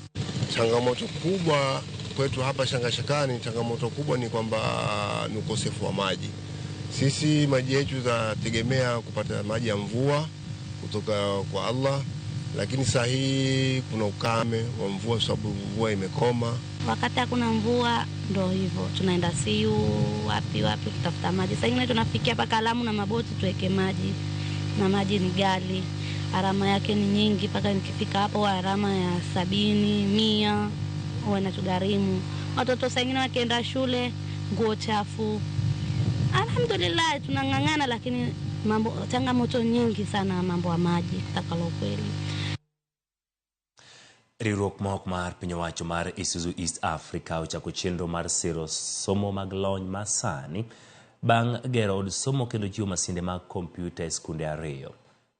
Changamoto kubwa kwetu hapa Shangashakani, changamoto kubwa ni kwamba ni ukosefu wa maji. Sisi maji yetu tunategemea kupata maji ya mvua kutoka kwa Allah, lakini sasa hii kuna ukame wa mvua sababu mvua imekoma. Wakati hakuna mvua ndo hivyo tunaenda Siu wapi kutafuta maji. Sasa ingine tunafikia paka Lamu na maboti tuweke maji, na maji ni gali, gharama yake ni nyingi, paka nikifika hapo gharama ya 70, 100 huwa inatugharimu. Watoto sasa ingine wakienda shule nguo chafu. Alhamdulillah tunang'ang'ana, lakini changamoto nyingi sana mambo ya maji kutakalo kweli. Riwruok ma ok mar piny owacho mar Isuzu East Africa ochako chenro mar siro somo mag lony masani bang' gero od somo kendo chiwo masinde mag kompyuta e skunde ariyo,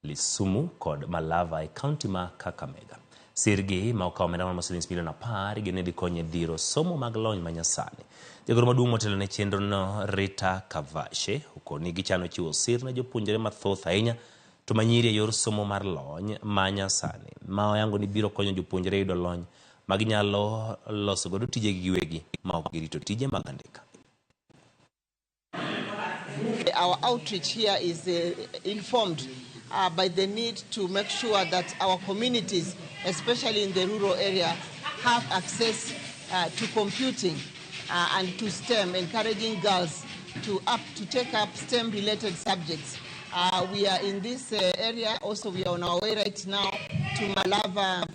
Lisumu kod Malava e kaunti ma Kakamega. Sirgi ma okawo omenda mar shilingi milion 10 gene dhi konyo dhiro somo mag lony manyasani. Jagoro maduong' motelo ne chenro no, Rita Kavashe, okoni gichano chiwo sir ne jopuonjre mathoth ahinya to manyiri e yor somo mar lony manyasani ma oyango ni biro konyo jopuonjre yudo lony maginyalo loso godo tije giwegi ma ok girito tije mag andika. Our outreach here is informed by the need to make sure that our communities, especially in the rural area, have access to computing and to STEM, encouraging girls to take up STEM-related subjects. We are in this area. Also, we are on our way right now to Malava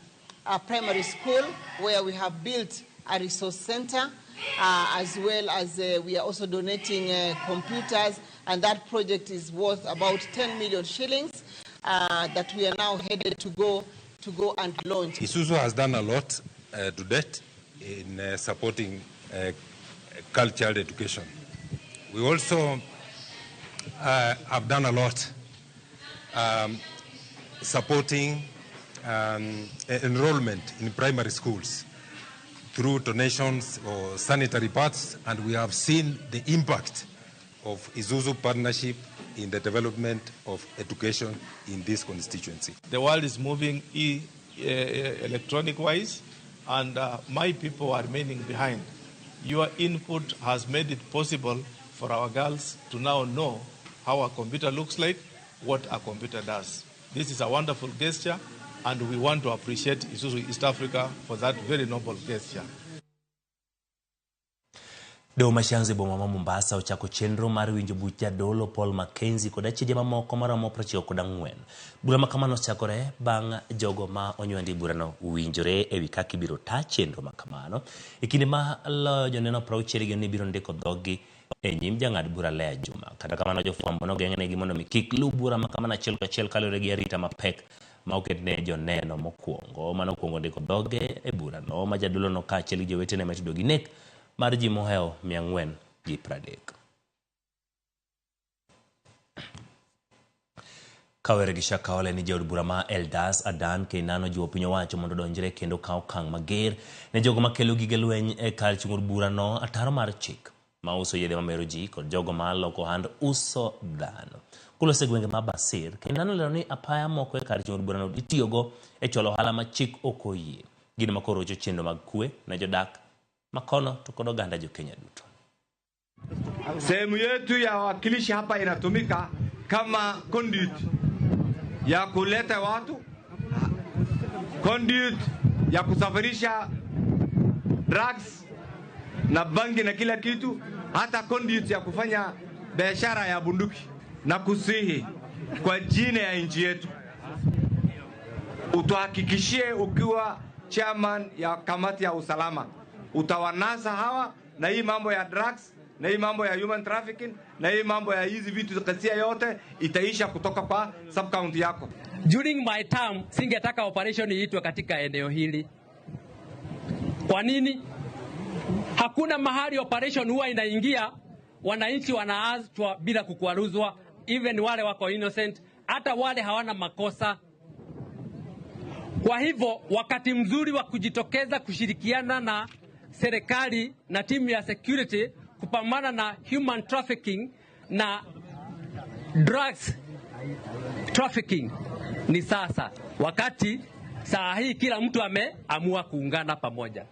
Primary School, where we have built a resource center, as well as we are also donating computers, and that project is worth about 10 million shillings that we are now headed to go and launch. Isuzu has done a lot to date in supporting cultural education. We also have done a lot supporting enrollment in primary schools through donations or sanitary pads, and we have seen the impact of Isuzu partnership in the development of education in this constituency. The world is moving electronic-wise, and my people are remaining behind. Your input has made it possible for our girls to now know how a computer looks like, what a computer does. This is a wonderful gesture, and we want to appreciate Isuzu East Africa for that very noble gesture. Doho Mashanzi boma ma Mombasa ochako chenro mar winjo buch jadolo Paul Mackenzie kod achije mamoko maromo 94. Bura ma kamano ochakore bang' jogo ma onywandi burano winjore ewi kaka ibiro taa chenro ma kamano e kinde ma joneno 60 ni biro ndiko dhogi e nyim jang'ad bura Lea Juma. Kata kamano jofwambo nogeng'negi mondo kik luw bura ma kamano achiel kachiel kaluwore gi arita mapek ma oketne joneno mokwongo manokwongo ndiko dhoge e burano ma jadolo no kaachiel gi jowetene matudo gi nek mar ji moheo 430. Kawere gi Shakaole ni jaod bura ma Eldas Adan Keinano jiwo piny owacho mondo donjre kendo kaw okang' mager ne jogo makelo gige lweny e kar chung'ur burano ataro mar chik ma uso yedhe mamero ji kod jogo ma loko hand uso dhano. Kulose gwenge ma Basir, Keinano lero ni apaya moko e kar chung'ur burano itiyogo e cholo ohala ma chik ok oyie. Gin makoro ocho chenro mag kwe na jodak makono to kod oganda jo Kenya duto. Sehemu yetu ya wakilishi hapa inatumika kama conduit ya kuleta watu, conduit ya kusafirisha drugs na bangi na kila kitu, hata conduit ya kufanya biashara ya bunduki. Na kusihi kwa jina ya nchi yetu utuhakikishie ukiwa chairman ya kamati ya usalama utawanasa hawa na hii mambo ya drugs na hii mambo ya human trafficking na hii mambo ya hizi vitu kasia yote itaisha kutoka kwa sub county yako. During my term singetaka operation iitwe katika eneo hili. Kwa nini? Hakuna mahali operation huwa inaingia wananchi wanaachwa bila kukwaruzwa, even wale wako innocent, hata wale hawana makosa. Kwa hivyo wakati mzuri wa kujitokeza kushirikiana na serikali na timu ya security kupambana na human trafficking na drugs trafficking ni sasa, wakati saa hii kila mtu ameamua kuungana pamoja.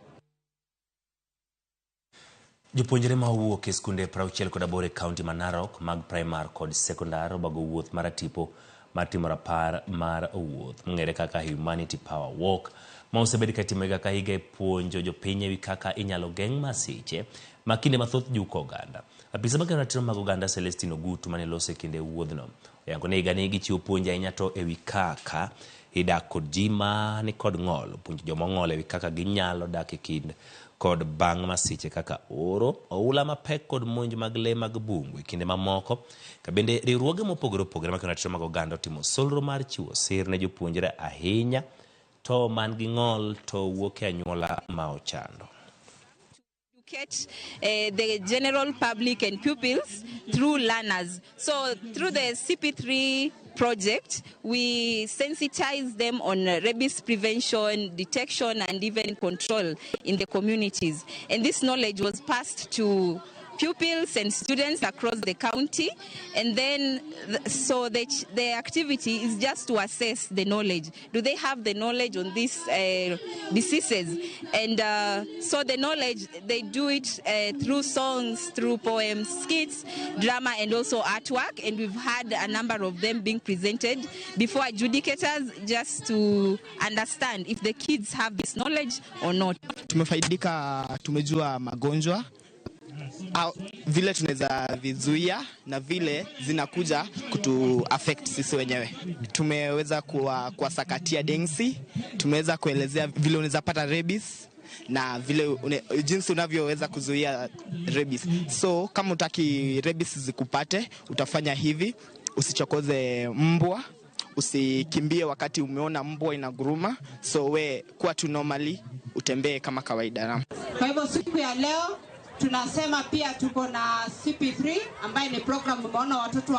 Jopuonjre ma owuok e skunde 68 kaunti ma Narok mag primar kod sekondar obago wuoth mar tipo mar rapar mar wuoth mong'ere kaka Humanity Power Walk ma osebed katimega ka higa e puonjo jopiny ewi kaka inyalo geng' masiche ma kinde mathoth juko oganda. Apisa mageno ratiro mag oganda Celestino Gutu mane loso e kinde wuodhno yango ne higa ni gichiwo puonj ahinya to ewi kaka idak kod ji ma ni kod ng'ol, puonj joma ng'ol ewi kaka ginyalo dak e kind kod bang' masiche kaka oro, oula mapek kod monj mag le mag bungu e kinde mamoko. Ka bende riwruoge mopogore opogore makendo ratiro mag oganda otimo solro mar chiwo sir ne jopuonjre ahinya to man gi ng'ol to wuok e anyuola ma ochando. The general public and pupils through learners. So through the CP3 project, we sensitize them on rabies prevention, detection, and even control in the communities. And this knowledge was passed to pupils and students across the county, and then so the activity is just to assess the knowledge. Do they have the knowledge on these diseases? And so the knowledge, they do it through songs, through poems, skits, drama, and also artwork. And we've had a number of them being presented before adjudicators just to understand if the kids have this knowledge or not. Tumefaidika, tumejua magonjwa vile tunaweza vizuia na vile zinakuja kutu affect sisi wenyewe. Tumeweza kuwasakatia densi, tumeweza kuelezea vile unaweza pata rabies na vile jinsi unavyoweza kuzuia rabies. So kama utaki rabies zikupate, utafanya hivi: usichokoze mbwa, usikimbie wakati umeona mbwa inaguruma, so we kuwa tu normally utembee kama kawaida. Kwa hivyo siku ya leo tunasema pia tuko na CP3 ambayo ni program umeona watoto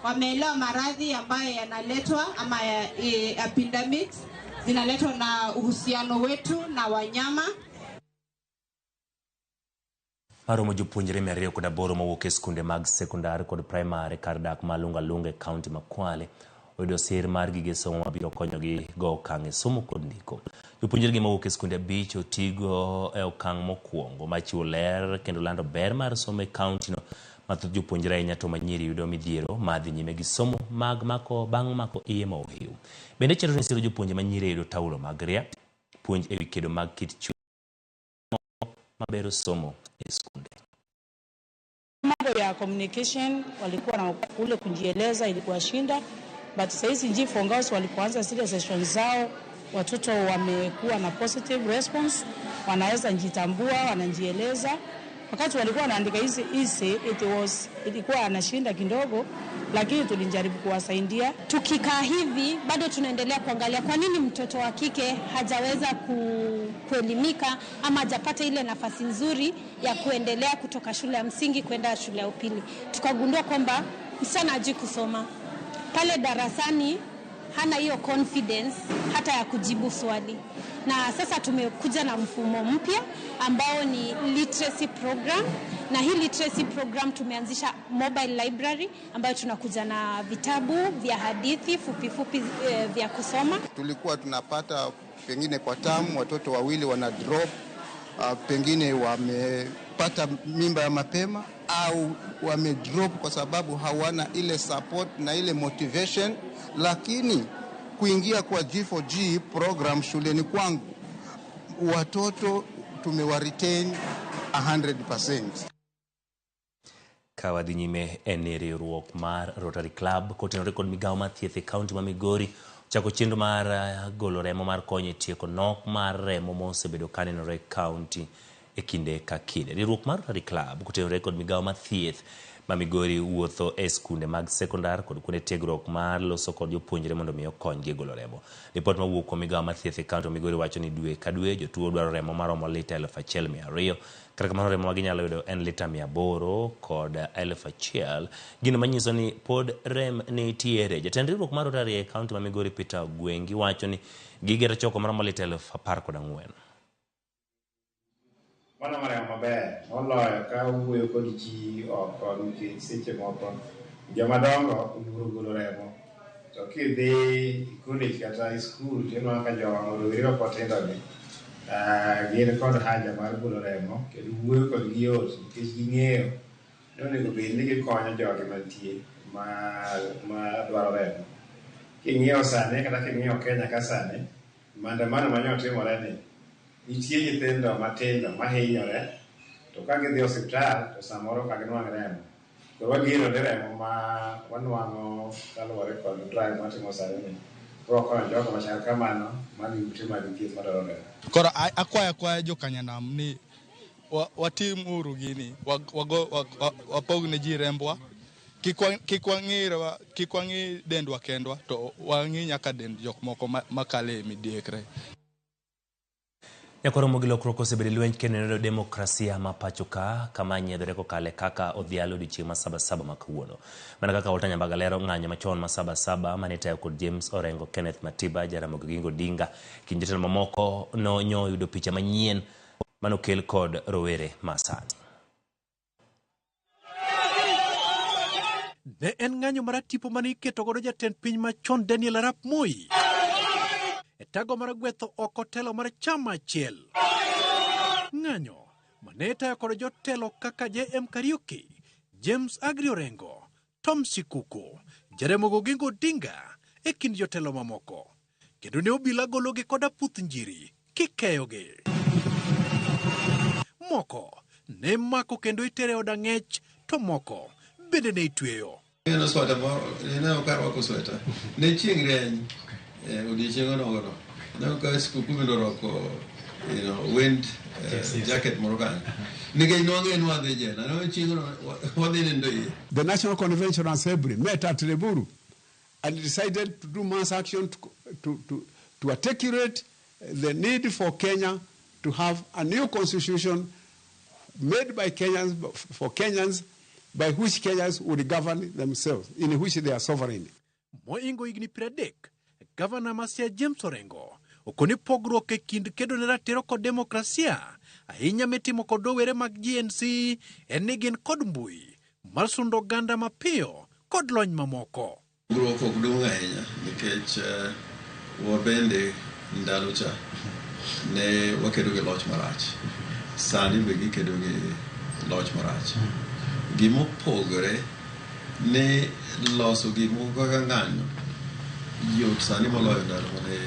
wameelewa maradhi ambayo yanaletwa ama epidemics zinaletwa na uhusiano wetu na wanyama. Maromo jopuonjre 208 mawuok e skunde mag sekondar kod primary kar dak malunga lunga e kaunti ma Kwale oyudo sir mar gige somo mabiro konyogi go okang' e somo kod ndiko. Jopuonjre gi mawuok e skunde 5 otigo e okang' mokwongo machiwo ler kendo lando ber mar somo e kaunti no. Mathoth jopuonjre ahinya to manyiri yudo midhiero madhi nyime gi somo mag bang' mako iye ma ohiu. Bende chenro ni siro jopuonje manyiri yudo taulo mag ria, puonj ewi kedo mag kit chuo mabero somo e skunde. Mambo ya communication walikuwa na kule kujieleza ilikuwa shinda, but sasa hizi G4 Girls walipoanza zile sessions zao watoto wamekuwa na positive response, wanaweza njitambua, wanajieleza. Wakati walikuwa wanaandika hizi ilikuwa anashinda kidogo, lakini tulijaribu kuwasaidia. Tukikaa hivi bado tunaendelea kuangalia kwa nini mtoto wa kike hajaweza kuelimika ama hajapata ile nafasi nzuri ya kuendelea kutoka shule ya msingi kwenda shule ya upili. Tukagundua kwamba msichana hajui kusoma. Pale darasani hana hiyo confidence hata ya kujibu swali. Na sasa tumekuja na mfumo mpya ambao ni literacy program, na hii literacy program tumeanzisha mobile library ambayo tunakuja na vitabu vya hadithi fupi vya kusoma. Tulikuwa tunapata pengine kwa tamu watoto wawili wana drop, pengine wamepata mimba ya mapema au wame drop kwa sababu hawana ile support na ile motivation, lakini kuingia kwa G4G program shuleni kwangu watoto tumewaretain 100%. Kawadhi nyime en riwruok mar Rotary Club kotenore kod migawo mar thieth e kaunti ma Migori chako chenro mar golo remo mar konyo e tieko nok mar remo mosebedo kanenore e kaunti e kinde ka kinde. Riwruok mar Rotary Club kotenore kod migawo mar thieth ma Migori wuotho e skunde mag sekondar kod kuonde tiegruok mar loso kod jopuonjre mondo mi okonygi e golo remo. Ripot mawuok kuom migawo mar thieth e kaunti ma Migori wacho ni dwe ka dwe jotuo dwaro remo maromo lita 1,200. Kata kamano remo ma ginyalo yudo en lita 800 kod 1,000. Gino manyiso ni pod rem nitiere. Jatend riwruok mar Rotary e kaunti ma Migori Peter Gwengi wacho ni gigero choko maromo lita 14,000. Mano mara maber, moloyo ka wuoyo kod ji oko nikech seche moko jomadongo oluoro golo remo. To kidhi college kata skul tineno ka joma potindogi gin kod haja mar golo remo kendo wuoyo kodgi yot nikech ging'eyo ni onego bed ni gikonyo jogi mantie ma dwaro remo. King'iyo sani kata king'iyo Kenya ka sani, maandamano mane otimore ni nitie nyithindo matindo mahinyore to ka gidhi osiptal to samoro ka ginwang' remo to wagiro deremo ma wanwang'o kaluwore kod drive matimo sani roko jogo machal kamano mani ute mag thieth madwarore. Koro akwaya jokanyanam ni watim uru gini wapogne ji rembwa kik wang'i dendwa kendwa to wang'i nyaka dend jok moko makale midekre. Nyakoromo gi lokruok osebedo lwenj kendo demokrasia ma pacho ka kama nyiedhore kokale kaka odhialo odiochieng' ma sabasaba ma kawuono. Mana kaka Walter Nyambaga lero ng'anyo machon ma sabasaba mane tayo kod James Orengo, Kenneth Matiba, Jaramogi Oginga Odinga kendo jotelo mamoko nonyo yudo picha manyien manokel kod rowere masani. Ne en ng'anyo mar tipo mane iketo godo jatend piny machon Daniel Arap Moi e tago mar gwetho oko telo mar chama achiel. Ng'anyo mane tayo kod jotelo kaka JM Kariuki, James Agri Orengo, Tom Sikuku, Jaramogi Oginga Odinga e kind jotelo mamoko. Kendo ne obila gologi kod aputh njiri kikeyogi. Moko ne mako kendo itere od ang'ech, to moko bende ne itweyo. Neno sweta moro, ne okarwako sweta. Ne chieng' rieny odiochieng' onogono. Ne okawo Sikuku bende orwako wind jacket moro kanyo. Nikech nwang'e en wadhi jela. Ne chieng' wadhi nindo iye. The National Convention Assembly met at Reburu and decided to do mass action to articulate the need for Kenya to have a new constitution made by Kenyans, for Kenyans, by which Kenyans would govern themselves, in which they are sovereign. Moingo igni 30, Governor Masia James Orengo okoni pogruok e kind kedo ne ratiro kod demokrasia ahinya mitimo kod rowere mag GNC en ni gin kod mbui mar sundo oganda mapiyo kod lony mamoko. Pogruok ok dung' ahinya nikech wabende ndalo cha ne wakedo gi loch marach. Sani be gikedo gi loch marach. Gimopogore ne loso gik moko kaka ng'anyo yot sani moloyo ndalo mane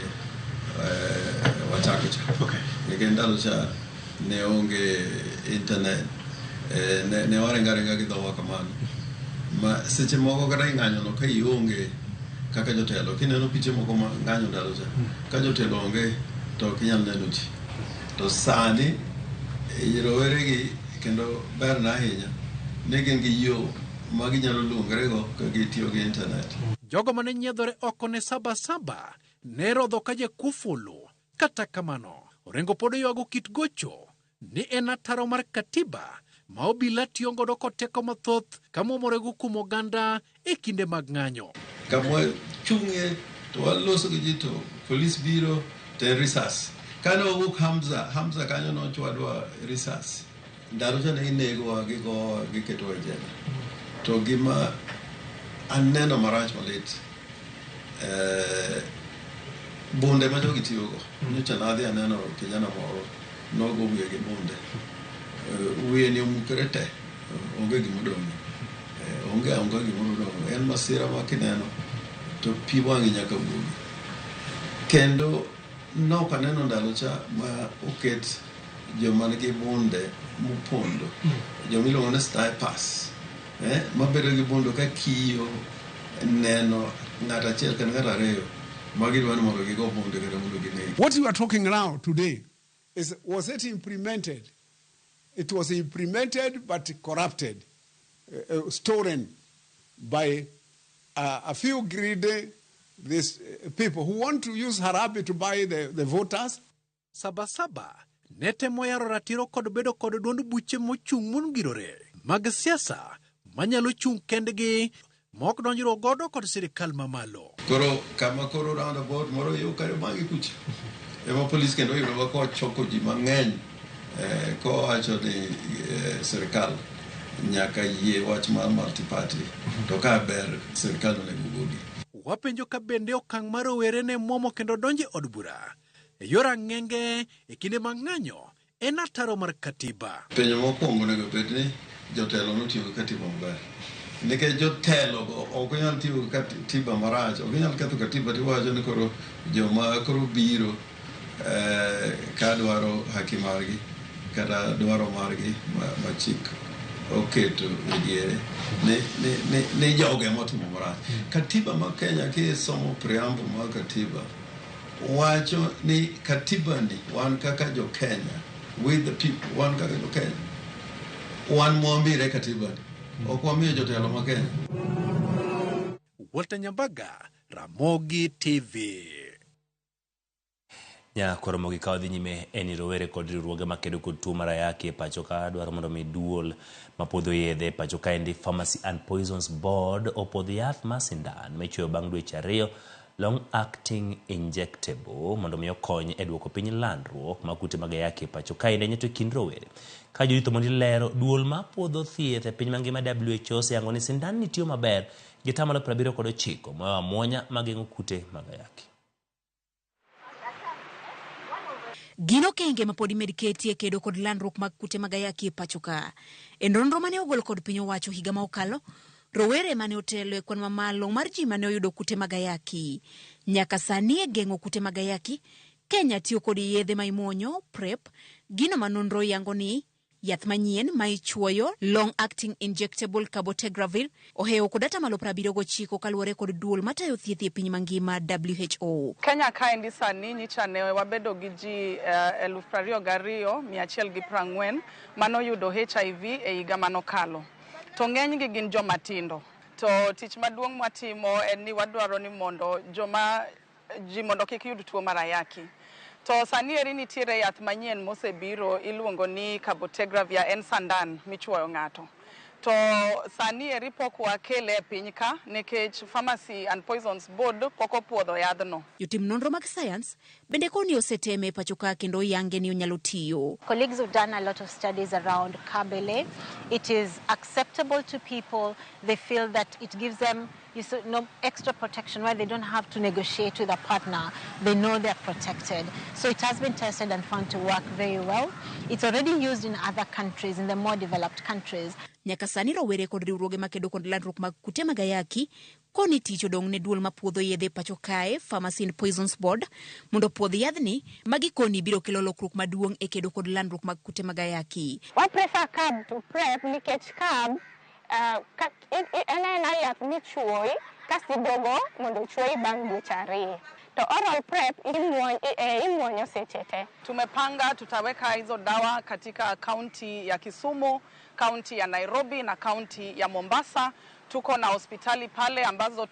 wachako cha. Nikech ndalo cha ne onge internet, ne warenga gi dhowa kamano. Ma seche moko kata ng'anyono ka ionge kaka jotelo, kineno piche moko ma ng'anyo ndalo cha, ka jotelo onge to ok inyal neno ji. To sani rowere gi kendo ber na ahinya ne gin gi yo ma ginyalo luongrego ka gitiyo gi internet. Jogo mane nyiedhore oko ne sabasaba ne rodho ka jakufulu. Kata kamano, Orengo pod ywago kit gocho ni en ataro mar katiba ma obila tiyo godo kod teko mathoth kamomorego kuom oganda e kinde mag ng'anyo. Kamwa chung'e to waloso gi ji to polis biro to risas. Kane owuok Hamza kanyo nochwadwa risas. Ndalo cha ne inegowa giketowa e jela. To gima aneno marach malit, bunde ma jogi tiyogo. Nyocha nadhi aneno kijana moro nogo wiye gi bunde. Wiye ni omukre te, onge gimodong'. Onge gimodong'. En masira ma kineno to pi wang'i nyaka bugi. Kendo nok aneno ndalo cha ma oket joma nigi bunde mopondo, joma iluongo ni style pass, mabedo gi bundo ka kiyo neno ng'at achiel kendo ng'at ariyo magidwa ni mondo gigo bunde kendo mondo ginegi. What you are talking now today was it implemented? It was implemented but corrupted, stolen by a few greedy these people who want to use Harambee to buy the voters. Sabasaba netemo yaro ratiro kod bedo kod duond buche mochung' mongirore mag siasa manyalo chung' kendgi mok donjro godo kod sirikal mamalo. Koro roundabout moro yo kare mangi kucha. Ema polis kendo yudo ko choko ji mang'eny ko wacho ni sirikal nyaka yie wach mar multi-party to ka ber sirikal onego gogi. Wapenjo ka bende okang' mar rowere ne muomo kendo donje od bura e yor ang'enge e kinde mang'anyo en ataro mar katiba. Penjo mokwongo onego bed ni jotelo notiyo gi katiba maber. Nikech jotelo go ok nyal tiyo gi katiba marach, ok nyal ketho katiba tiwacho ni koro joma koro biro ka dwaro haki margi kata dwaro margi ma chik oketo ediere ne joge motimo marach. Katiba ma Kenya kisomo preamble ma katiba wacho ni katiba ni wan kaka jo Kenya with the people, wan kaka jo Kenya wan mwambire katiba ni okwamiyo jotelo ma Kenya. Walter Nyambaga, Ramogi TV. Nyakoro mogi ka odhi nyime eni rowere kod riwruoge makedo kod tuo mar ayaki e pacho ka dwaro mondo mi duol mapodho yedhe pacho ka endi Pharmacy and Poisons Board opodho yath masindan michuoyo bang' dweche 2 long acting injectable mondo mi okony e duoko piny landruok ma kute mag ayaki e pacho ka endi nyeto kind rowere ka jorito mondo lero duol mapodho thieth e piny mangima WHO seyango ni sindan ni tiyo maber gi tamalo 79 moyo amuonya mageng'o kute mag ayaki. Gino kenge mapodi mediketie kedo kod landruok mag kute mag ayaki e pacho ka. E nonro mane ogol kod piny owacho higa ma okalo, rowere mane otelo e kwan mamalo mar ji mane oyudo kute mag ayaki. Nyaka sani e geng'o kute mag ayaki, Kenya tiyo kod yedhe ma imuonyo, PrEP, gino ma nonro yango ni yath manyien ma ichuoyo long acting injectable cabotegravir ohewo kod atamalo 79 kaluwore kod duol matayo thieth e piny mangima WHO. Kenya ka endi sani nyicha ne wabedo gi ji 22,140 manoyudo HIV e higa manokalo. To ng'enygi gin joma tindo. To tich maduong' mwatimo en ni wadwaro ni mondo mondo kik yud tuo mar ayaki. To sani eri nitiere yath manyien mosebiro iluongo ni cabotegravir en sandan michuoyo ng'ato. To sani eri pok wakele e piny ka nikech Pharmacy and Poisons Board pok opuodho yadhno. Jotim nonro mag science bende koni oseteme e pacho ka kendo yange ni onyalo tiyo. Colleagues have done a lot of studies around Kabele. It is acceptable to people. They feel that it gives them no extra protection where they don't have to negotiate with a partner. They know they're protected. So it has been tested and found to work very well. It's already used in other countries, in the more developed countries. Nyaka sani rowere kod riwruoge makedo kod landruok mag kute mag ayaki koni tich odong' ne duol mapuodho yedhe pacho kae Pharmacy and Poisons Board mondo puodh yadhni magi koni biro kelo lokruok maduong' e kedo kod landruok mag kute mag ayaki. We prefer CAB to PrEP nikech CAB ena yath michuoyi kasi dogo mondo chuoyi bang' dweche 2. To oral PrEP imuonyo seche te. Tumepanga tutaweka hizo dawa katika kaunti ya Kisumu, kaunti ya Nairobi na kaunti ya Mombasa. Tuko na hospitali pale ambazo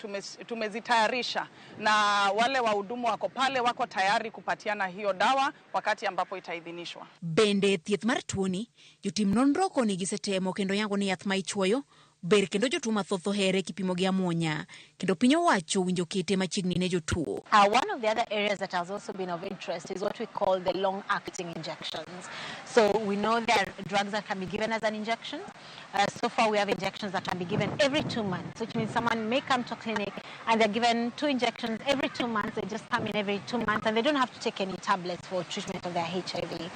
tumezitayarisha na wale wahudumu wako pale wako tayari kupatiana hiyo dawa wakati ambapo itaidhinishwa. Bende thieth mar tuoni jotim nonro koni gisetemo kendo yango ni yath ma ichuoyo ber kendo jotuo mathoth ohere kipimo gi amuonya kendo piny owacho winjo kete machiegni ne jotuo. One of the other areas that has also been of interest is what we call the long-acting injections. So we know there are drugs that can be given as an injection. So far we have injections that can be given every 2 months, which means someone may come to a clinic and they're given 2 injections every 2 months. They just come in every 2 months and they don't have to take any tablets for treatment of their HIV.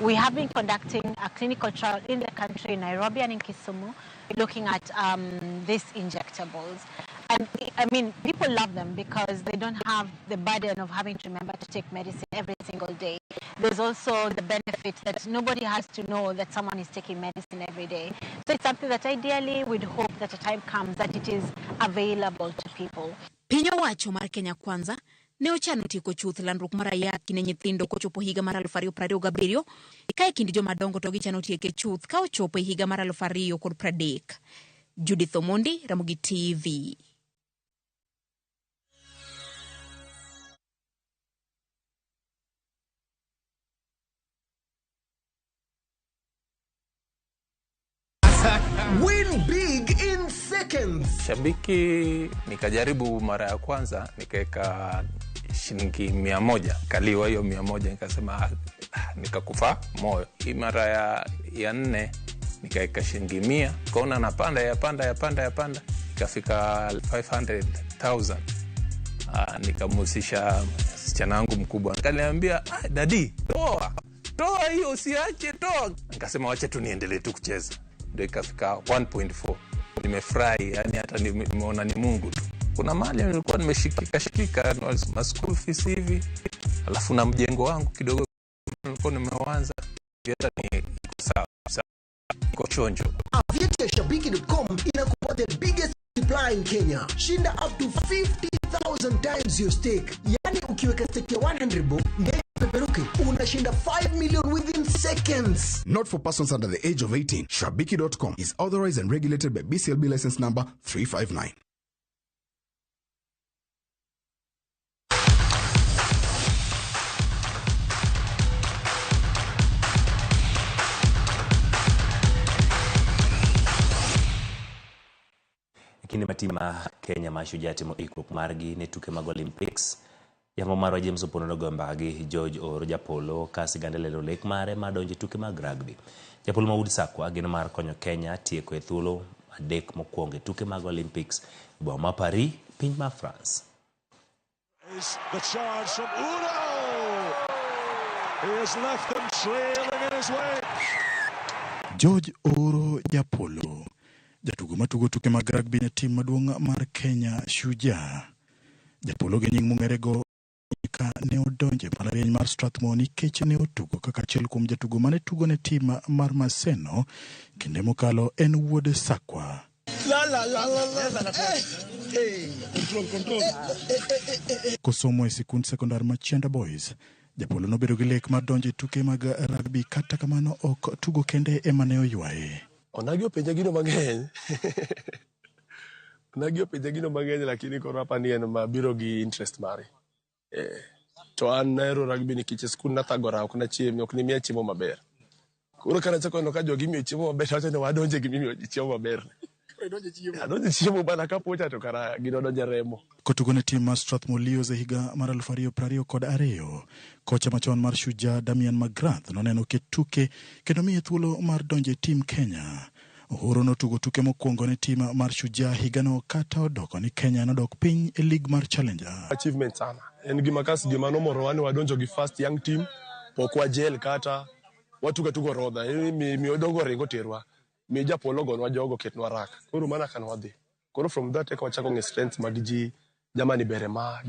We have been conducting a clinical trial in the country, in Nairobi and in Kisumu, looking at these injectables. And I mean, people love them because they don't have the burden of having to remember to take medicine every single day. There's also the benefit that nobody has to know that someone is taking medicine every day. So it's something that ideally we'd hope that a time comes that it is available to people. Piny owacho mar Kenya Kwanza ne ochano tieko chuth landruok mar ayaki ne nyithindo kochopo higa mar 2027 ka e kind jomadongo to gichano tieke chuth ka ochopo higa mar 2030. Judith Omondi, Ramogi TV. Win big in seconds. Shabiki nikajaribu mara ya kwanza nikaweka shilingi 100, kaliwa hiyo 100 nikasema nikakufa moyo. Hii mara ya 4 nikaweka shilingi 100, kaona napanda yapanda ikafika 500,000. Nikamusisha msichana wangu mkubwa, akaniambia dadi toa hiyo usiache toa. Nikasema wacha tu niendelee tu kucheza. Ndio ikafika 1.4. Nimefurahi, yani hata nimeona ni Mungu tu. Kuna mali nilikuwa nimeshikika na school fees hivi, alafu na mjengo wangu kidogo nilikuwa nimeanza, hata ni sawa. chonjo. Aviator Shabiki.com inakupa the biggest multiplier in Kenya. Shinda up to 50,000 times your stake. Yani ukiweka stake ya 100 bob, ndege peperuke, unashinda 5 million within seconds. Not for persons under the age of 18. Shabiki.com is authorized and regulated by BCLB license number 359. Kinde matima Kenya Mashujaa timo ikruok margi ne tuke mag Olympics. Yamo marwa James Opondo nogombagi George Oro Japolo kasi gandelelo lek mare madonje tuke mag rugby. Japolo ma Sakwa geno mar konyo Kenya tieko e thuolo adek mokwongo tuke mag Olympics boma ma Paris, piny ma France. Is the charge from Udo. He has left them trailing in his way. George Oro Japolo, jatugo matugo tuke mag rugby ne tim maduong' mar Kenya Shujaa. Japolo gi nying mong'erego ka ne odonje mbalariany mar Strathmore nikech ne otugo kaka achiel kuom jatugo mane tugo ne tim mar Maseno kinde mokalo en wuod Sakwa. Kosomo e sikund sekondar ma Chienda Boys, Japolo nobedo gi lek mar donje tuke mag rugby, kata kamano ok tugo kende ema ne oywaye. Onagio penja gino mang'eny. Onagio penja gino mang'eny lakini koro hapa ni en mabiro gi interest mare. To an nahero rugby nikech skul nathagora ok na chiemo, ok ni miya chiemo maber. Koro kana chako no ka jogi miyo chiemo maber to ne wadonje gi miyo chiemo maber. Adonje chiemo bana ka pocha to kara gino donje remo. Kotugo ne tim mar Strathmore Leos e higa mar 2022, kocha machon mar Shujaa Damian McGrath noneno ketuke kendo miye thuolo mar donje tim Kenya. Uhuru notugo tuke mokwongo ne tim mar Shujaa higano kata odoko ni Kenya nodok piny e lig mar Challenger. Achievement sana. En gima kas gima nomoro wani wadonjo gi first young team, pokwa jel kata watuga tugo rodha. Mi odongo ringo terwa. Mi Japolo gonwa jogo ketnwa rak. Koro mana kan wadhi. Koro from that eka wachako nge strength magiji jamani berema.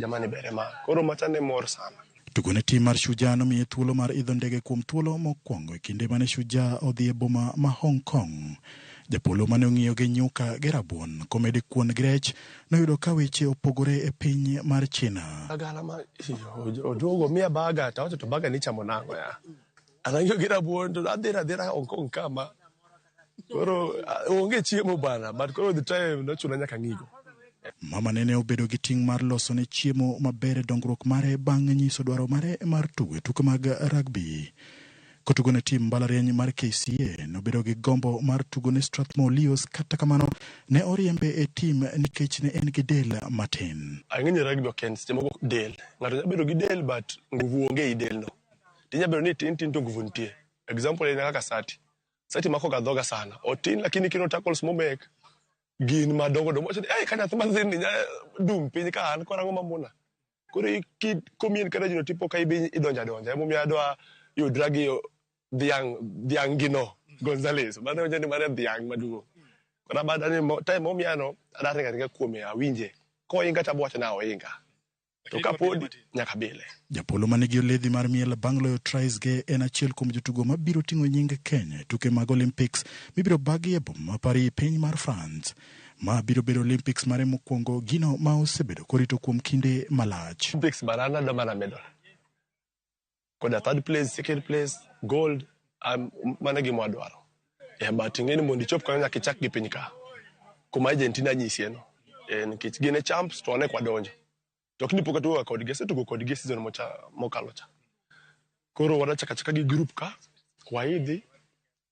Koro machane mor sana. Tugo ne tim mar Shujaa nomiye thuolo mar idho ndege kuom thuolo mokwongo e kinde mane Shujaa odhi e boma ma Hong Kong. Japolo mane ong'iyo gi nyuka gi rabuon komedi kuon gi rech noyudo ka weche opogore e piny mar China. Agala ma odogo miya baga to baga ni chamo nango ya. Anangio gi rabuon to adhera Hong Kong kama. Koro onge chiemo bana, but koro the time nochuna nyaka ng'igo. Mama nene obedo gi ting' mar loso ne chiemo maber e dongruok mare bang' nyiso dwaro mare mar tugo tuke mag rugby. Kotugo ne tim mbalariany mar KCA nobedo gi gombo mar tugo ne Strathmore Leos, kata kamano ne oriembe e tim nikech ne en gi del matin. Ang'enye rugby ok en seche moko del. Ng'ato nyalo bedo gi del but nguvu onge i del no. Tinya bedo ni tin to nguvu nitie. Example en kaka Sati mako ga dhoga sana. Otin lakini kino tackles momek gin madongo domo. Kanya thuma zini dum piny ka an korango mamona. Koro komien kada jino tipo ka ibi idonja. Emo mi adwa yu dragi dhiang gino Gonzales. Bada wajani mare dhiang madugo. Kora bada ni time momi ano adare nga kuome awinje. Ko inga tabuacha na oinga. To kapodi nyaka bile. Japolo manigi oledhi mar miel bang' loyo tries ge en achiel kuom jotugo mabiro ting'o nying Kenya tuke mag Olympics mibiro bagi e boma ma Paris, piny mar France. Ma biro bedo Olympics mare mokwongo, gino ma osebedo korito kuom kinde malach. Olympics barana do mana medal. Koda third place, second place, gold, mana gimo adwaro. But ng'eni mondi chop kanyo nyaka ichak gi piny ka. Kuma Argentina nyisieno. Nikech gine champs to ane kwa donjo. Tokni poka tuwa kodgi, tugo kodgi season mokalo cha. Koro wada chaka gi group ka, waidhi,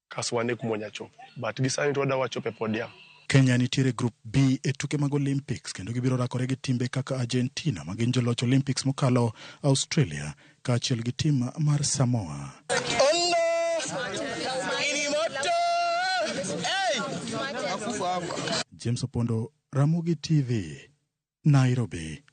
kaswane kumonya chop. But gisani tuwada wachope podium. Kenya nitiere group B e tuke mag Olympics, kendo gibiro rakore gi timbe kaka Argentina magin joloch Olympics mokalo, Australia, ka achiel gi tim mar Samoa. James Opondo, Ramogi TV, Nairobi.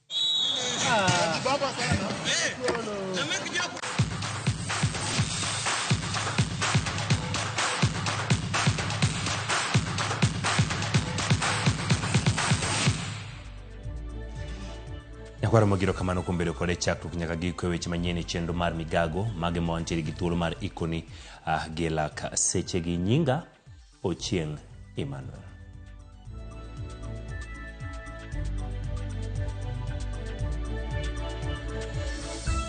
Nyakwara magiro kamano kumbedo kode chakruok nyaka giko weche manyien e chenro mar migago mage mwantiere gi thuolo mar ikoni gi lak seche gi nyinga Ochieng Emmanuel.